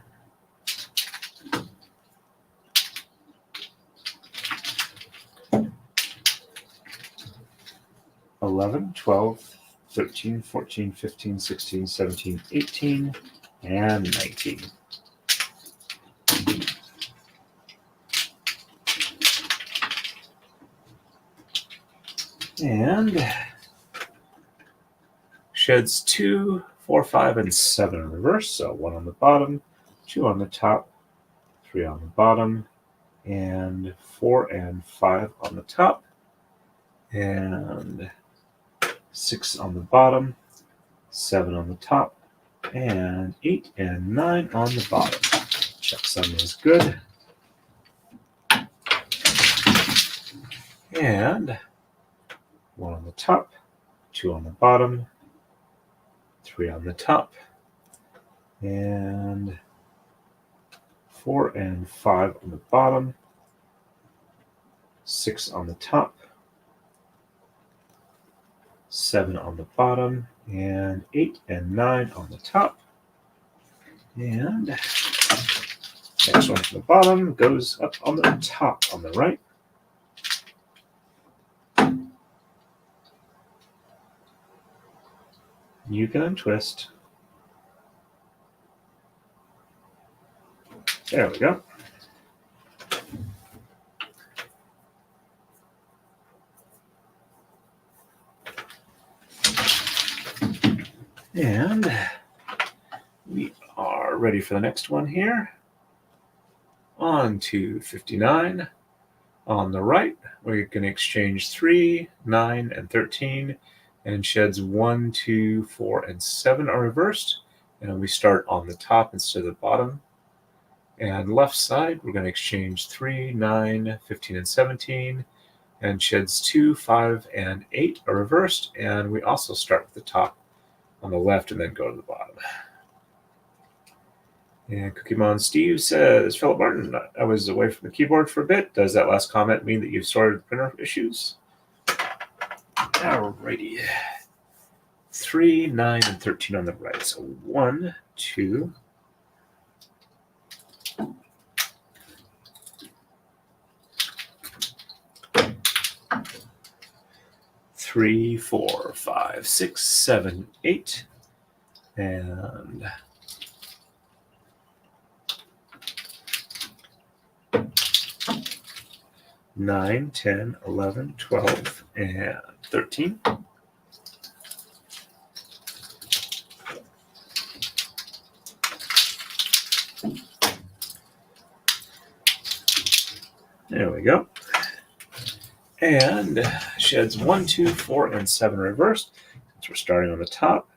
11, 12, 13, 14, 15, 16, 17, 18, and 19. And sheds 2, 4, 5, and 7 in reverse. So 1 on the bottom, 2 on the top, 3 on the bottom, and 4 and 5 on the top, and 6 on the bottom, 7 on the top, and 8 and 9 on the bottom. Checksum is good. And 1 on the top, 2 on the bottom, 3 on the top, and 4 and 5 on the bottom, 6 on the top, 7 on the bottom, and 8 and 9 on the top. And next one from the bottom goes up on the top on the right. You can untwist. There we go. And we are ready for the next one here. On to 59. On the right, we're going to exchange 3, 9, and 13. And sheds 1, 2, 4, and 7 are reversed. And we start on the top instead of the bottom. And left side, we're going to exchange 3, 9, 15, and 17. And sheds 2, 5, and 8 are reversed. And we also start with the top on the left and then go to the bottom. And Kumihimo Steve says, Philip Martin, I was away from the keyboard for a bit. Does that last comment mean that you've sorted the printer issues? Alrighty. 3, 9, and 13 on the right. So 1, 2, 3, 4, 5, 6, 7, 8, and 9, 10, 11, 12, and 13. There we go. And sheds 1, 2, 4, and 7 reversed. Since we're starting on the top,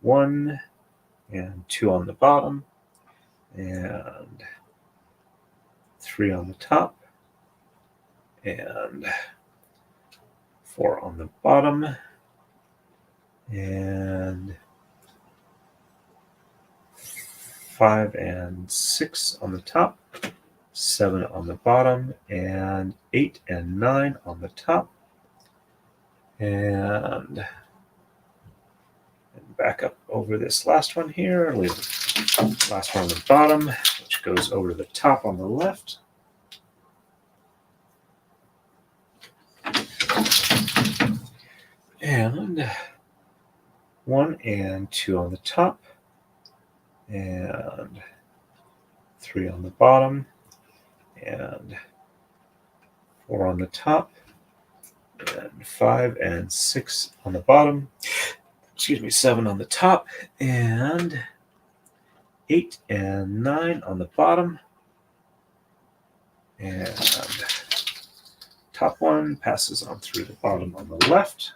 1 and 2 on the bottom, and 3 on the top, and 4 on the bottom, and 5 and 6 on the top, 7 on the bottom, and 8 and 9 on the top, and back up over this last one here, leave the last one on the bottom, which goes over to the top on the left. And 1 and 2 on the top, and 3 on the bottom, and 4 on the top, and 5 and 6 on the bottom. Excuse me, 7 on the top, and 8 and 9 on the bottom. And top one passes on through the bottom on the left.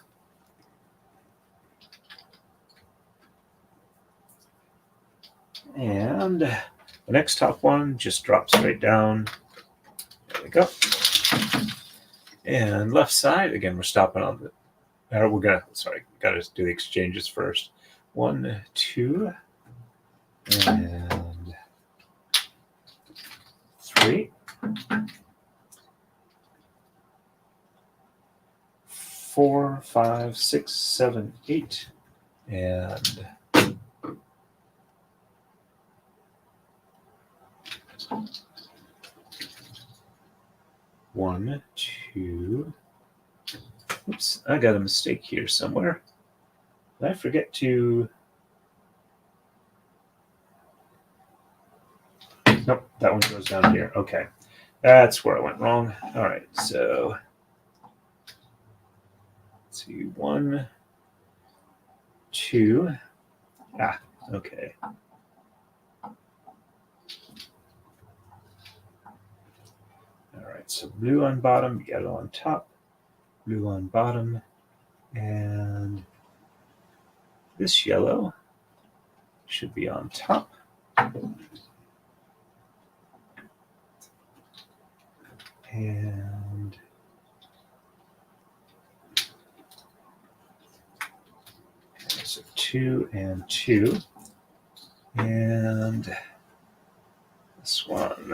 And the next top one just drops right down. There we go. And left side, again, we're stopping on the, we're gonna, sorry, gotta do the exchanges first. 1, 2, and 3. 4, 5, 6, 7, 8, and 1, 2. Oops, I got a mistake here somewhere. Did I forget to? Nope, that one goes down here. Okay, that's where I went wrong. All right, so let's see, 1, 2. Ah, okay. All right, so blue on bottom, yellow on top, blue on bottom, and this yellow should be on top. And so 2 and 2. And this one.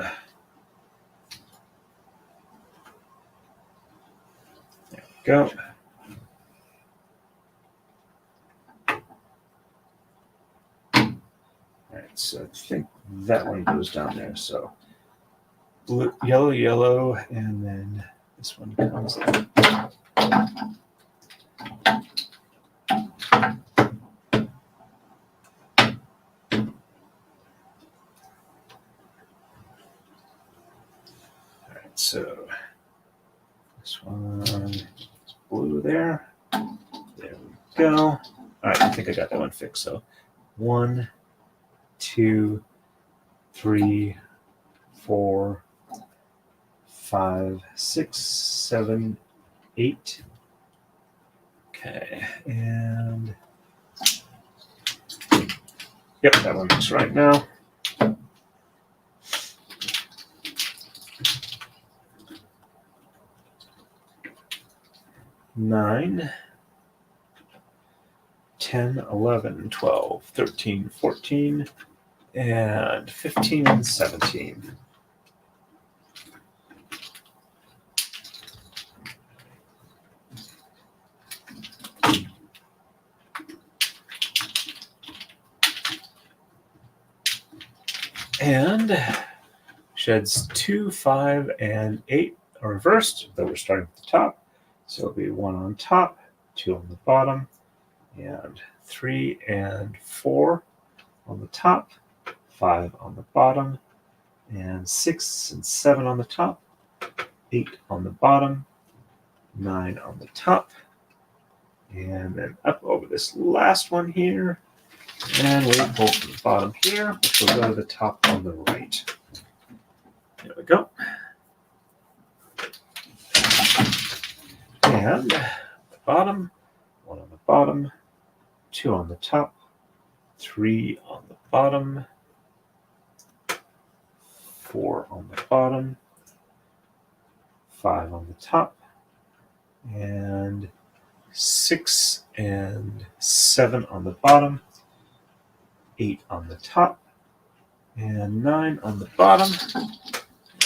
There we go. All right, so I think that one goes down there. So blue, yellow, yellow, and then this one comes in. All right, so this one is blue there. There we go. All right, I think I got that one fixed. So 1, 2, 3, 4, 5, 6, 7, 8. Okay, and yep, that one looks right now. Nine, 10, 11, 12, 13, 14, and 15 and 17. And sheds 2, 5, and 8 are reversed, though we're starting at the top. So it'll be 1 on top, 2 on the bottom, and 3 and 4 on the top, 5 on the bottom, and 6 and 7 on the top, 8 on the bottom, 9 on the top, and then up over this last one here, and we pull from the bottom here, which will go to the top on the right. There we go. And the bottom, 1 on the bottom, 2 on the top, 3 on the bottom, 4 on the bottom, 5 on the top, and 6 and 7 on the bottom, 8 on the top, and 9 on the bottom.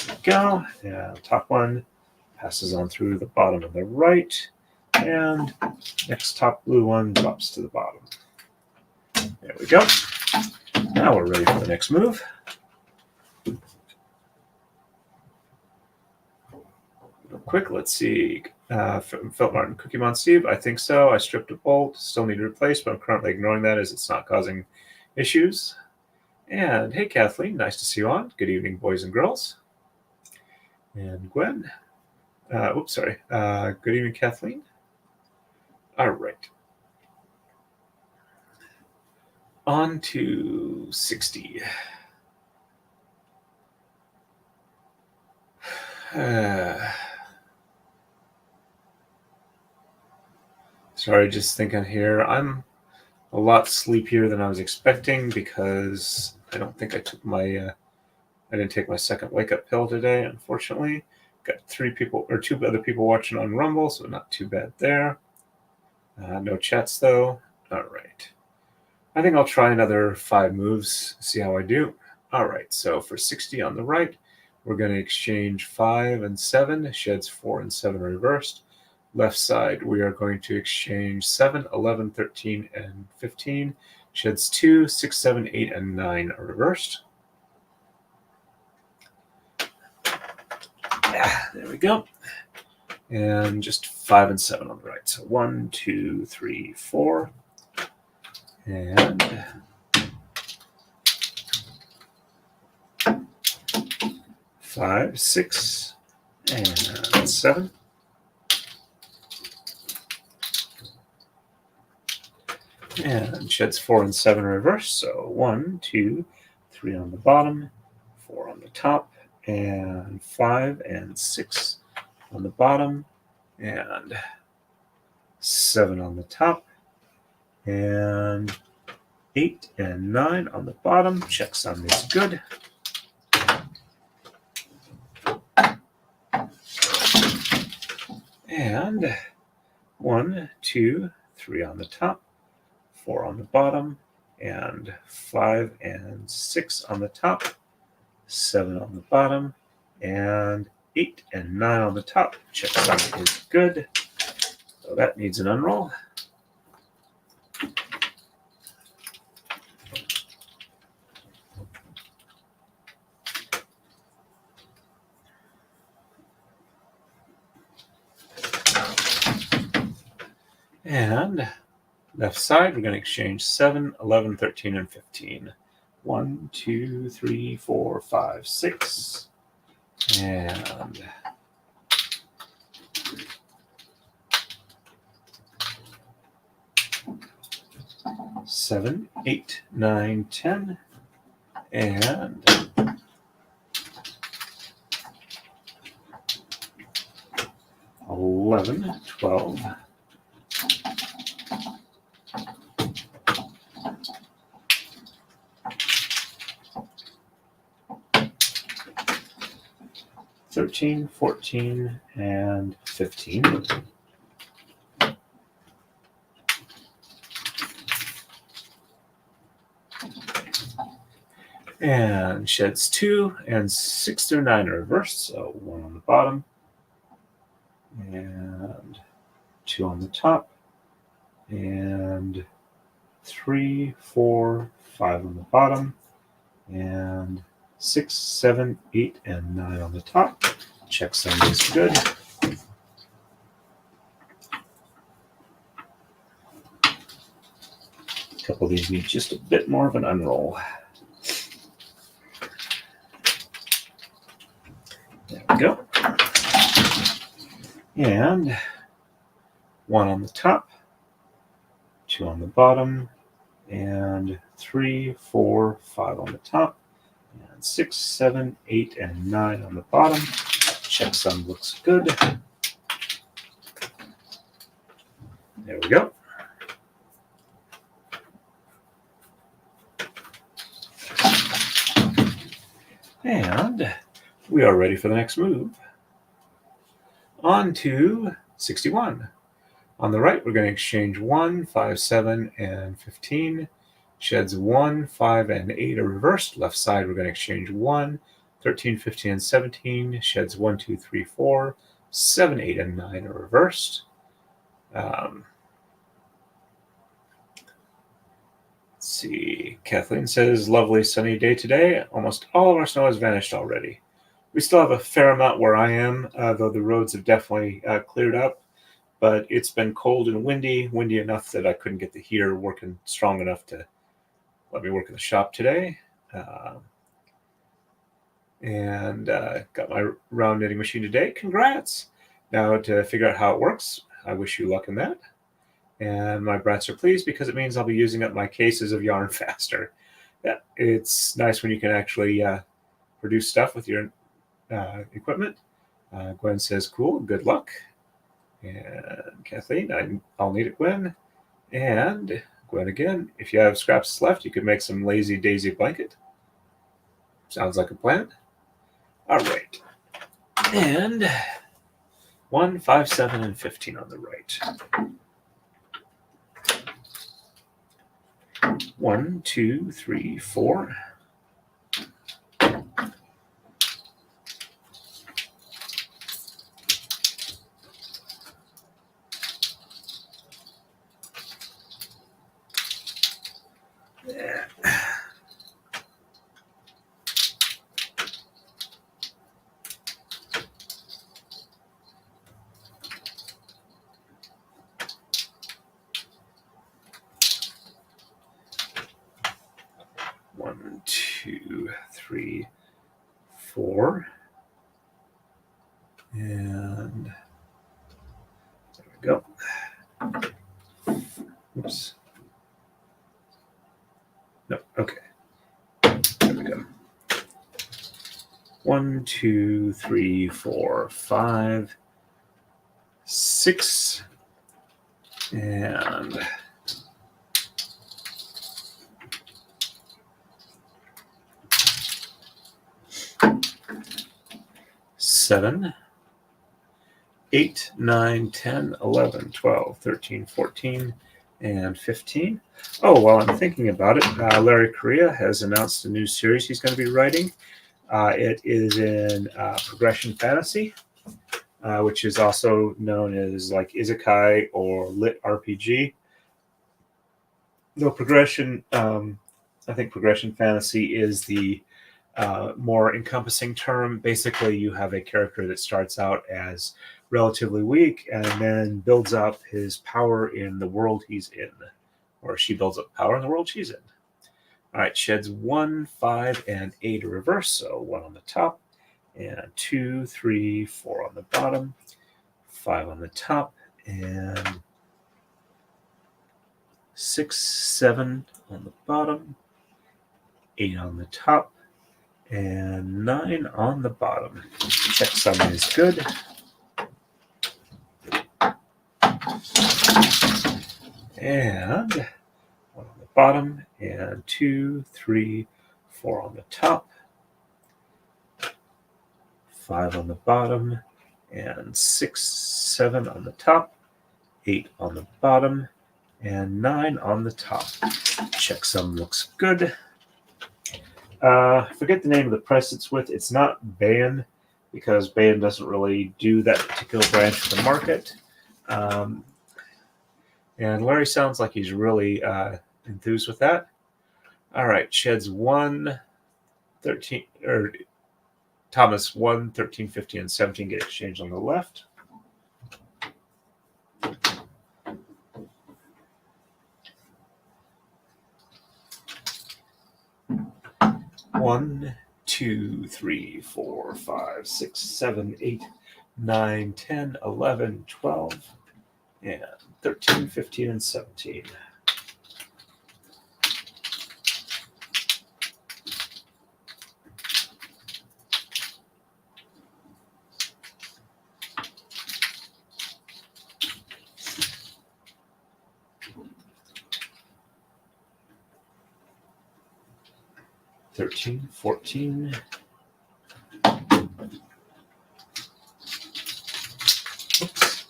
There we go. And top one passes on through the bottom on the right, and next top blue one drops to the bottom. There we go. Now we're ready for the next move. Real quick, let's see. Philip Martin, Cookie Mon Steve, I think so. I stripped a bolt, still need to replace, but I'm currently ignoring that as it's not causing issues. And hey, Kathleen, nice to see you on. Good evening, boys and girls. And Gwen, Oops, sorry. Good evening, Kathleen. All right. On to 60. Sorry, just thinking here. I'm a lot sleepier than I was expecting because I don't think I took my I didn't take my second wake up pill today, unfortunately. Got 2 other people watching on Rumble, so not too bad there. No chats though. All right. I think I'll try another 5 moves, see how I do. All right, so for 60 on the right, we're going to exchange 5 and 7, sheds 4 and 7 reversed. Left side, we are going to exchange 7, 11, 13, and 15, sheds 2, 6, 7, 8, and 9 are reversed. There we go. And just 5 and 7 on the right. So 1, 2, 3, 4. And 5, 6, and 7. And sheds 4 and 7 reverse. So 1, 2, 3 on the bottom, 4 on the top, and 5 and 6 on the bottom, and 7 on the top, and 8 and 9 on the bottom. Checksum is good. And 1, 2, 3 on the top, 4 on the bottom, and 5 and 6 on the top, 7 on the bottom, and 8 and 9 on the top. Checksum is good. So that needs an unroll. And left side, we're going to exchange 7, 11, 13, and 15. 1, 2, 3, 4, 5, 6. And 7, 8, 9, 10. And 11, 12. 13, 14, and 15. And sheds 2 and 6 through 9 are reversed, so 1 on the bottom, and 2 on the top, and 3, 4, 5 on the bottom, and 6, 7, 8, and 9 on the top. Checksum is good. A couple of these need just a bit more of an unroll. There we go. And 1 on the top, 2 on the bottom, and 3, 4, 5 on the top, and 6, 7, 8, and 9 on the bottom. Checksum looks good. There we go. And we are ready for the next move. On to 61. On the right, we're going to exchange 1, 5, 7, and 15. Sheds 1, 5, and 8 are reversed. Left side, we're going to exchange 1, 13, 15, and 17. Sheds 1, 2, 3, 4. 7, 8, and 9 are reversed. Let's see. Kathleen says, lovely sunny day today. Almost all of our snow has vanished already. We still have a fair amount where I am, though the roads have definitely cleared up. But it's been cold and windy enough that I couldn't get the heater working strong enough to let me work in the shop today. And got my round knitting machine today. Congrats! Now to figure out how it works, I wish you luck in that. And my brats are pleased because it means I'll be using up my cases of yarn faster. Yeah, it's nice when you can actually produce stuff with your equipment. Gwen says, cool, good luck. And Kathleen, I'll need it, Gwen. And Gwen again, if you have scraps left, you could make some lazy daisy blanket. Sounds like a plan. All right. And 1, 5, 7, and 15 on the right. 1, 2, 3, 4. Yeah. One, 2, 3, 4. And there we go. Oops. No, okay. There we go. 1, 2, 3, 4, 5, 6, and 7, 8, 9, 10, 11, 12, 13, 14, and 15. Oh, while I'm thinking about it, Clarie Cassan has announced a new series he's going to be writing. It is in progression fantasy, which is also known as like isekai or lit RPG. Though progression, I think progression fantasy is the more encompassing term. Basically, you have a character that starts out as relatively weak and then builds up his power in the world he's in, or she builds up power in the world she's in. All right, sheds 1, 5, and 8 are reverse, so 1 on the top, and 2, 3, 4 on the bottom, 5 on the top, and 6, 7 on the bottom, 8 on the top, and 9 on the bottom. Checksum is good. And 1 on the bottom, and 2, 3, 4 on the top, 5 on the bottom, and 6, 7 on the top, 8 on the bottom, and 9 on the top. Checksum looks good. Forget the name of the press it's with. It's not Bayan, because Bayan doesn't really do that particular branch of the market. And Larry sounds like he's really enthused with that. All right, sheds 1, 13, or Thomas 1, 13, 15, and 17 get exchanged on the left. One, 2, 3, 4, 5, 6, 7, 8, 9, 10, 11, 12, and 13, 15, and 17. Thirteen, 14. Oops.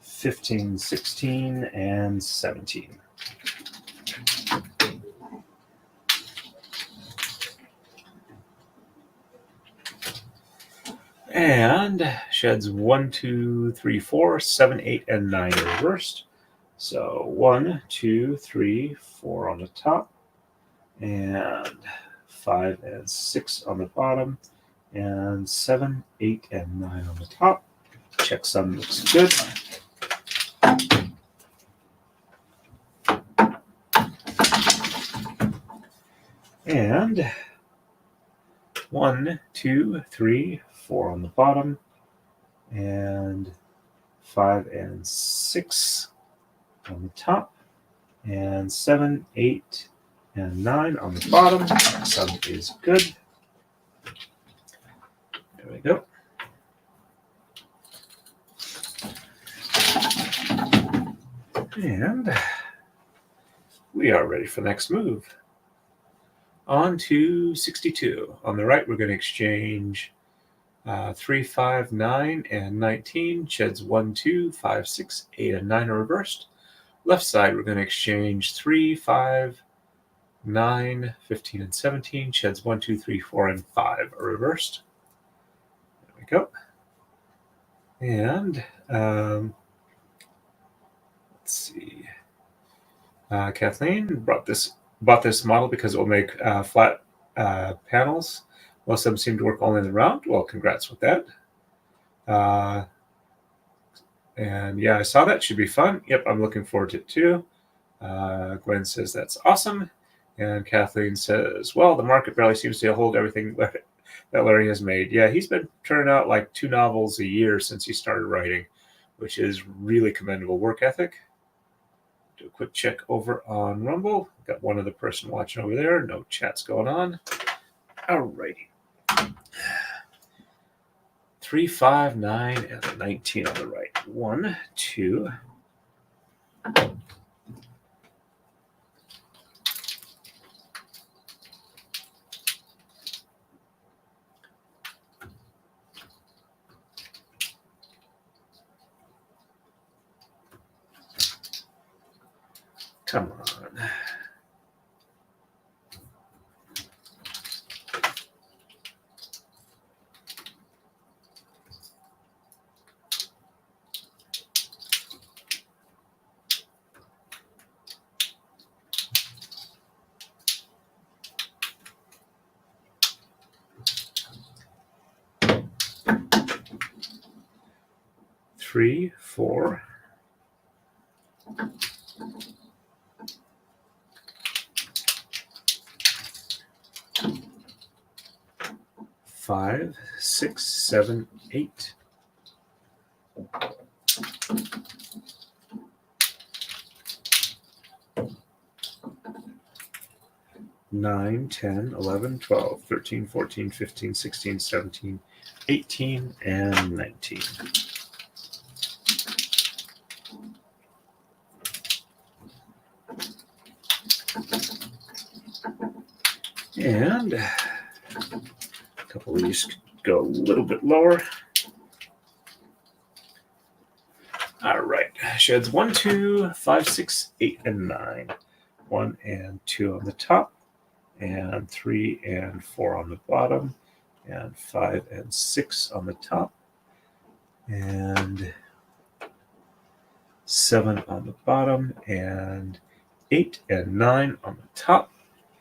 Fifteen, 16, and 17. And sheds 1, 2, 3, 4, 7, 8, and 9 are reversed. So 1, 2, 3, 4 on the top, and 5 and 6 on the bottom, and 7, 8, and 9 on the top. Checksum looks good. And 1, 2, 3, 4 on the bottom, and 5 and 6 on the top, and 7, 8, and 9 on the bottom. Some is good. There we go. And we are ready for the next move. On to 62. On the right, we're going to exchange 3, 5, 9, and 19. Sheds 1, 2, 5, 6, 8, and 9 are reversed. Left side, we're going to exchange 3, 5, 9, 15, and 17. Sheds 1, 2, 3, 4, and 5 are reversed. There we go. And let's see. Kathleen bought this model because it will make flat panels. Most of them seem to work only in the round. Well, congrats with that. And yeah, I saw that. Should be fun. Yep, I'm looking forward to it too. Gwen says that's awesome. And Kathleen says, well, the market barely seems to hold everything that Larry has made. Yeah, he's been turning out like 2 novels a year since he started writing, which is really commendable work ethic. Do a quick check over on Rumble. Got one other person watching over there. No chats going on. Alrighty. 3, 5, 9, and 19 on the right. 1, 2. Come on. Three, 4. 5, 6, 7, 8. 9, 10, 11, 12, 13, 14, 15, 16, 17, 18, and 19. And a couple of these go a little bit lower. All right. Sheds 1, 2, 5, 6, 8, and 9. 1 and 2 on the top, and 3 and 4 on the bottom, and 5 and 6 on the top, and 7 on the bottom, and 8 and 9 on the top.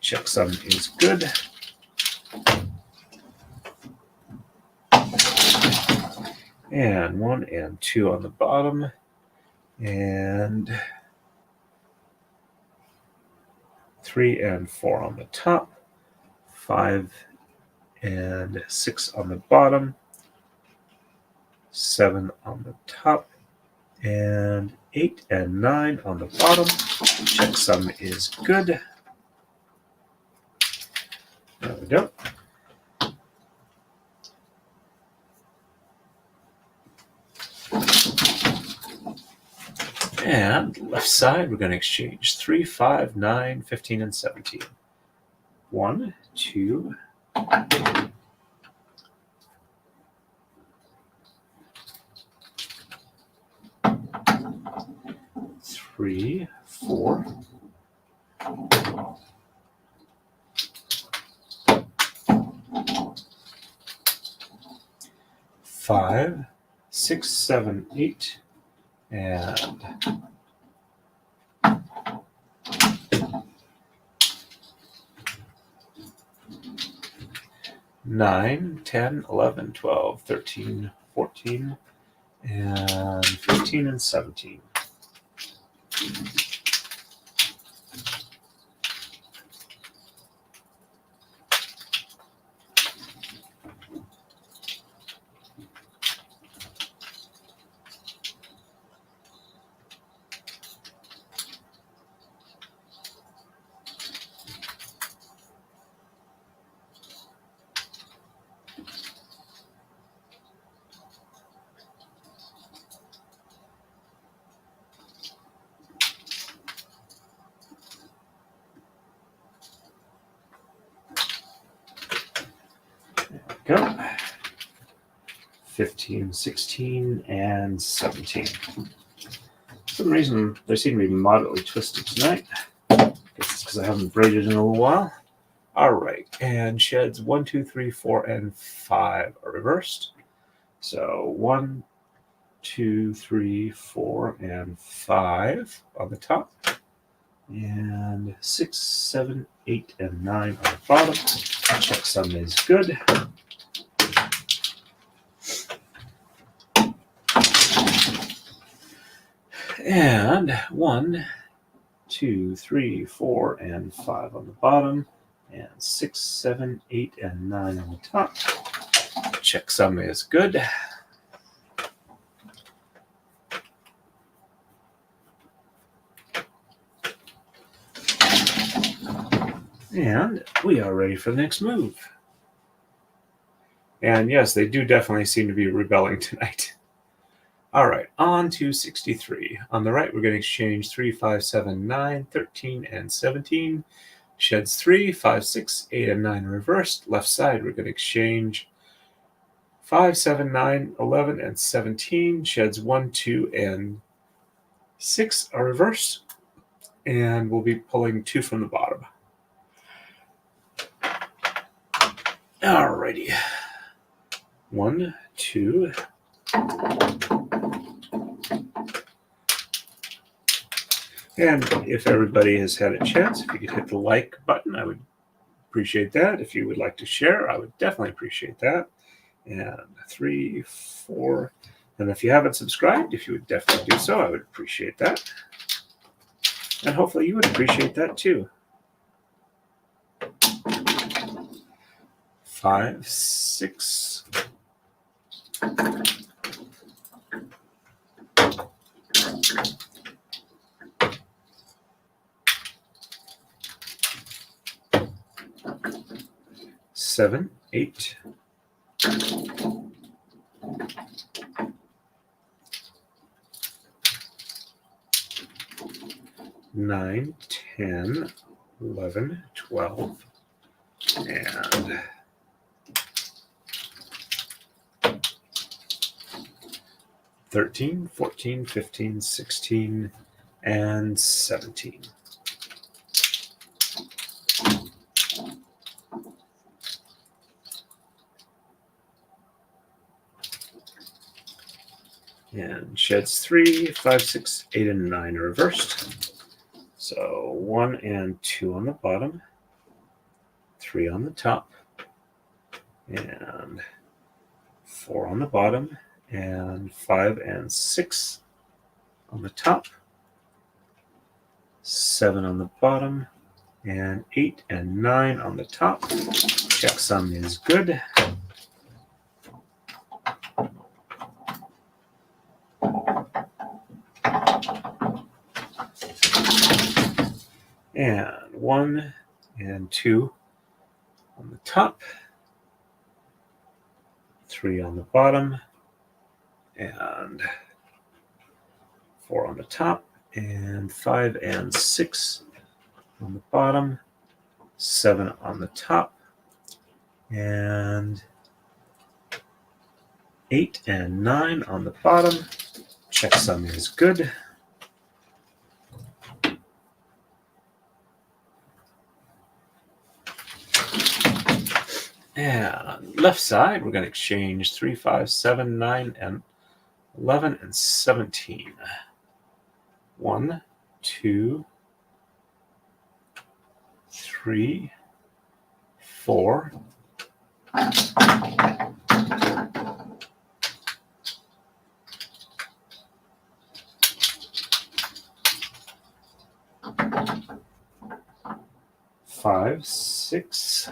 Checksum is good. And 1 and 2 on the bottom, and 3 and 4 on the top, 5 and 6 on the bottom, 7 on the top, and 8 and 9 on the bottom. Checksum is good. There we go. And left side, we're going to exchange 3, 5, 9, 15, and 17. 1, 2, 3, 4, 5, 6, 7, 8, and 9, 10, 11, 12, 13, 14, and 15, and 17. Go. 15, 16, and 17. For some reason, they seem to be moderately twisted tonight. Guess it's because I haven't braided in a little while. All right, and sheds 1, 2, 3, 4, and 5 are reversed. So 1, 2, 3, 4, and 5 on the top, and 6, 7, 8, and 9 on the bottom. Checksum is good. And 1, 2, 3, 4, and 5 on the bottom, and 6, 7, 8, and 9 on the top. Checksum is good. And we are ready for the next move. And yes, they do definitely seem to be rebelling tonight. All right, on to 63. On the right, we're going to exchange 3, 5, 7, 9, 13, and 17. Sheds 3, 5, 6, 8, and 9 reversed. Left side, we're going to exchange 5, 7, 9, 11, and 17. Sheds 1, 2, and 6 are reversed. And we'll be pulling 2 from the bottom. Alrighty. 1, 2. And if everybody has had a chance, if you could hit the like button, I would appreciate that. If you would like to share, I would definitely appreciate that. And 3, 4. And if you haven't subscribed, if you would definitely do so, I would appreciate that. And hopefully you would appreciate that too. 5, 6. Seven, 8. 9, 10, 11, 12, and 13, 14, 15, 16, and 17. And sheds 3, 5, 6, 8, and 9 are reversed. So 1 and 2 on the bottom, 3 on the top, and 4 on the bottom, and 5 and 6 on the top, 7 on the bottom, and 8 and 9 on the top. Checksum is good. And 1 and 2 on the top, 3 on the bottom, and 4 on the top, and 5 and 6 on the bottom, 7 on the top, and 8 and 9 on the bottom. Checksum is good. And left side, we're going to exchange 3, 5, 7, 9, and 11, and 17. 1, 2, 3, 4. 5, 6.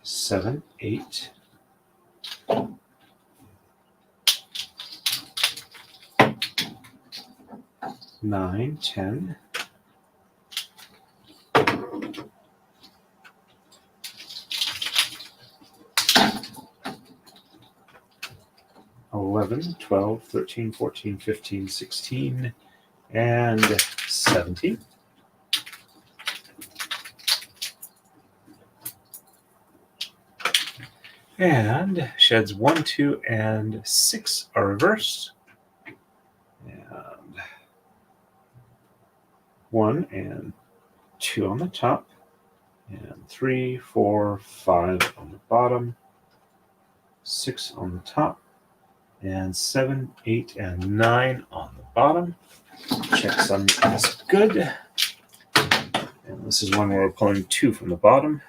Seven, 8. 9, 10. 11, 12, 13, 14, 15, 16, and 17. And sheds 1, 2, and 6 are reversed. And 1 and 2 on the top. And 3, 4, 5 on the bottom. 6 on the top. And 7, 8, and 9 on the bottom. Checksum is good. And this is one where we're pulling 2 from the bottom.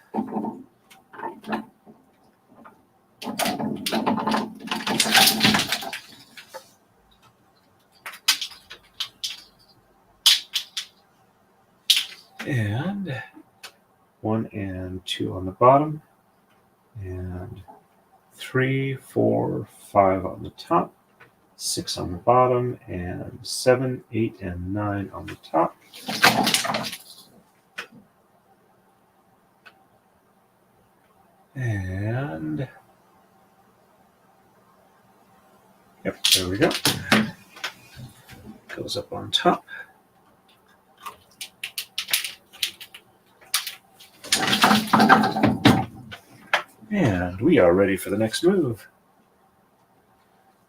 And 1 and 2 on the bottom. And 3, 4, 5 on the top. 6 on the bottom. And 7, 8, and 9 on the top. And yep, there we go. Goes up on top. And we are ready for the next move.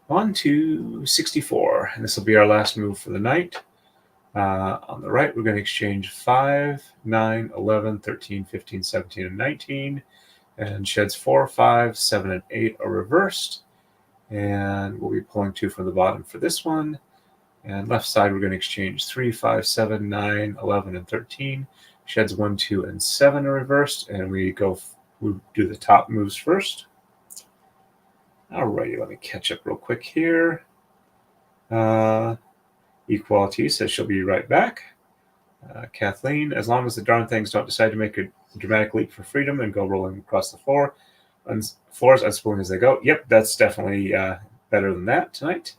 On to 64. And this will be our last move for the night. On the right, we're going to exchange 5, 9, 11, 13, 15, 17, and 19. And sheds 4, 5, 7, and 8 are reversed. And we'll be pulling 2 from the bottom for this one. And left side, we're going to exchange 3, 5, 7, 9, 11, and 13. Sheds 1, 2, and 7 are reversed. And we do the top moves first. Alrighty, let me catch up real quick here. Equality says she'll be right back. Kathleen, as long as the darn things don't decide to make a dramatic leap for freedom and go rolling across the floors, unspooling as they go. Yep, that's definitely better than that tonight.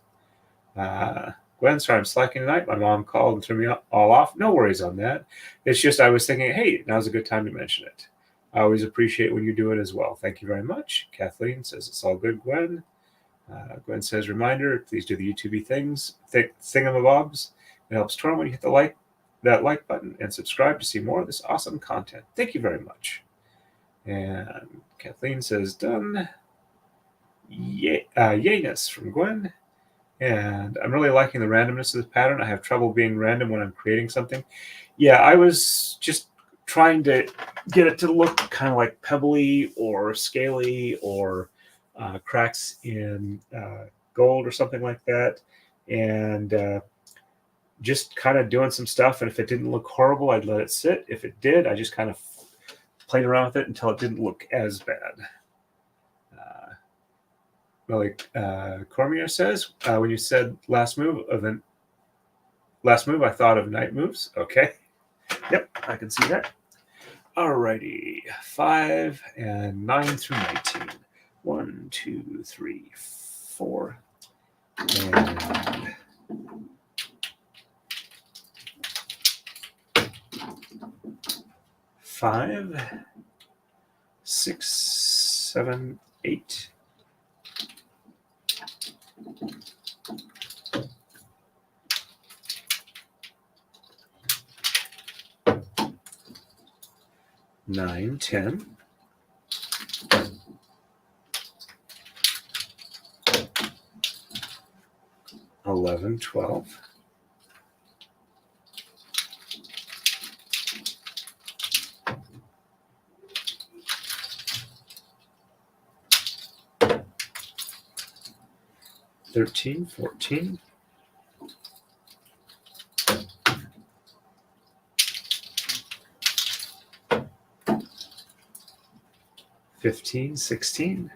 Gwen, sorry I'm slacking tonight. My mom called and threw me all off. No worries on that. It's just I was thinking, hey, now's a good time to mention it. I always appreciate when you do it as well. Thank you very much. Kathleen says it's all good, Gwen. Gwen says, reminder, please do the YouTube things, thingamabobs. It helps Torm when you hit that like button and subscribe to see more of this awesome content. Thank you very much. And Kathleen says, done. Yayness from Gwen. And I'm really liking the randomness of this pattern. I have trouble being random when I'm creating something. Yeah, I was just trying to get it to look kind of like pebbly or scaly or cracks in gold or something like that. And just kind of doing some stuff. And if it didn't look horrible, I'd let it sit. If it did, I just kind of played around with it until it didn't look as bad. Cormier says, when you said last move, I thought of night moves. Okay. Yep, I can see that. Alrighty. 5 and 9 through 19. 1, 2, 3, 4. And 5, 6, 7, 8. 9, 10. 11, 12. 13, 14. 15, 15, 16.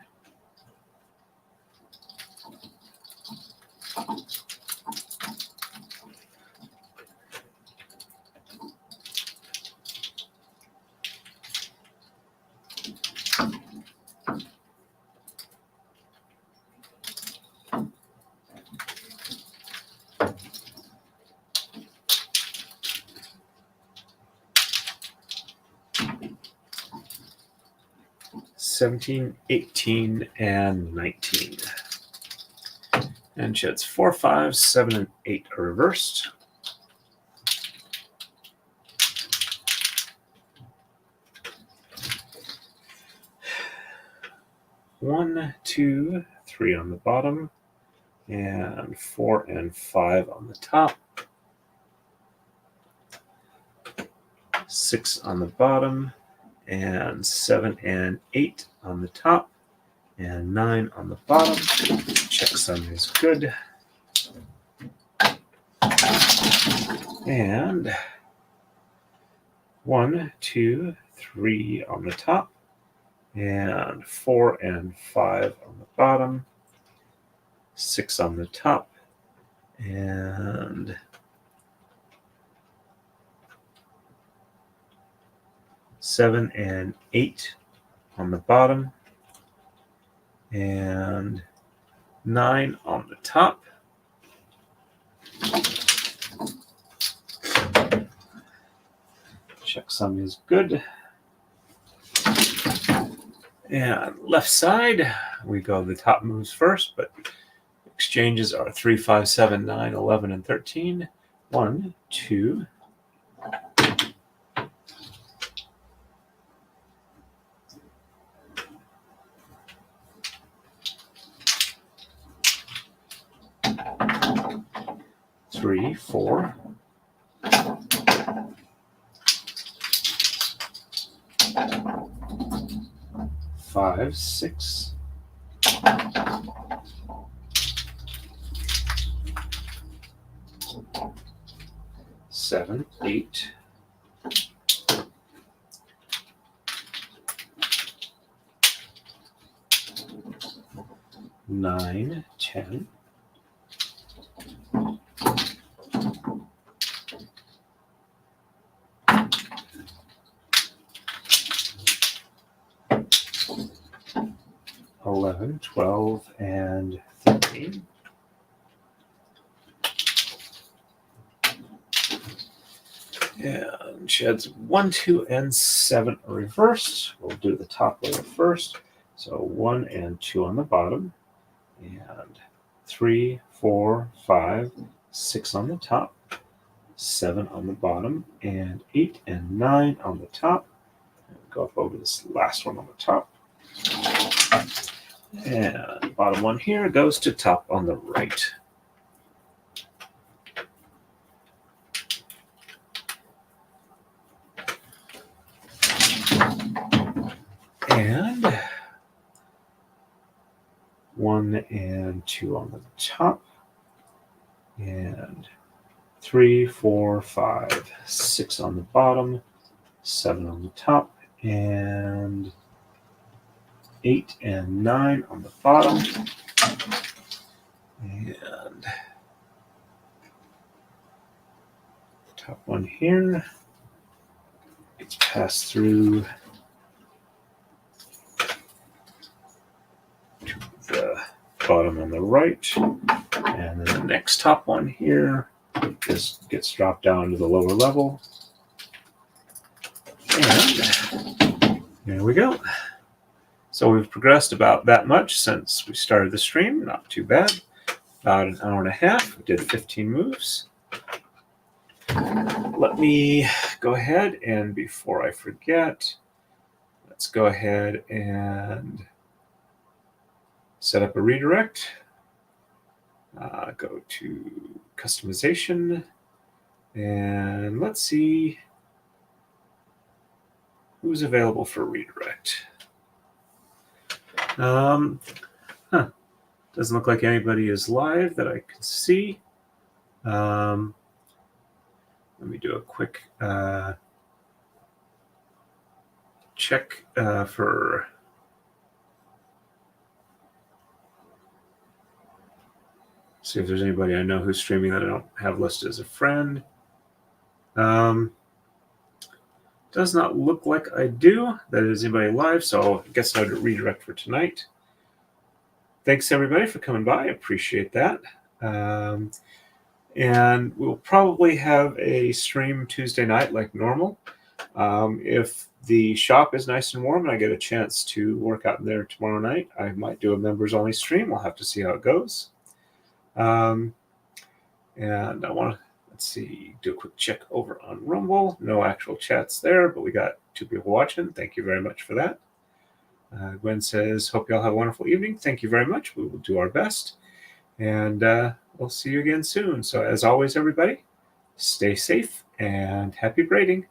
$17, $18, and $19. And sheds 4, 5, 7, and 8 are reversed. 1, 2, 3 on the bottom, and 4 and 5 on the top. 6 on the bottom, and 7 and 8 on the top, and 9 on the bottom. Checksum is good. And 1, 2, 3 on the top, and 4 and 5 on the bottom, 6 on the top, and 7 and 8 on the bottom, and 9 on the top. Checksum is good. And left side, we go the top moves first, but exchanges are 3, 5, 7, 9, 11, and 13. 1, 2, 3, 4, 5, 6, 7, 8, 9, 10, 11, 12, and 13. And sheds 1, 2, and 7 are reversed. We'll do the top layer first. So 1 and 2 on the bottom, and 3, 4, 5, 6 on the top, 7 on the bottom, and 8 and 9 on the top. And go up over this last one on the top. And bottom one here goes to top on the right. And 1 and 2 on the top, and 3, 4, 5, 6 on the bottom, 7 on the top, and 8 and 9 on the bottom. And the top one here gets passed through to the bottom on the right. And then the next top one here just gets dropped down to the lower level. And there we go. So we've progressed about that much since we started the stream. Not too bad. About an hour and a half. We did 15 moves. Let me go ahead and before I forget, let's go ahead and set up a redirect. Go to customization, and let's see who's available for redirect. Doesn't look like anybody is live that I can see. Let me do a quick check for See if there's anybody I know who's streaming that I don't have listed as a friend. Does not look like I do. That is anybody live, so I guess I'll redirect for tonight. Thanks everybody for coming by. I appreciate that. And we'll probably have a stream Tuesday night like normal. If the shop is nice and warm and I get a chance to work out in there tomorrow night, I might do a members only stream. We'll have to see how it goes. And I want to, let's see, do a quick check over on Rumble. No actual chats there, but we got 2 people watching. Thank you very much for that. Gwen says, hope you all have a wonderful evening. Thank you very much. We will do our best. And we'll see you again soon. So as always, everybody, stay safe and happy braiding.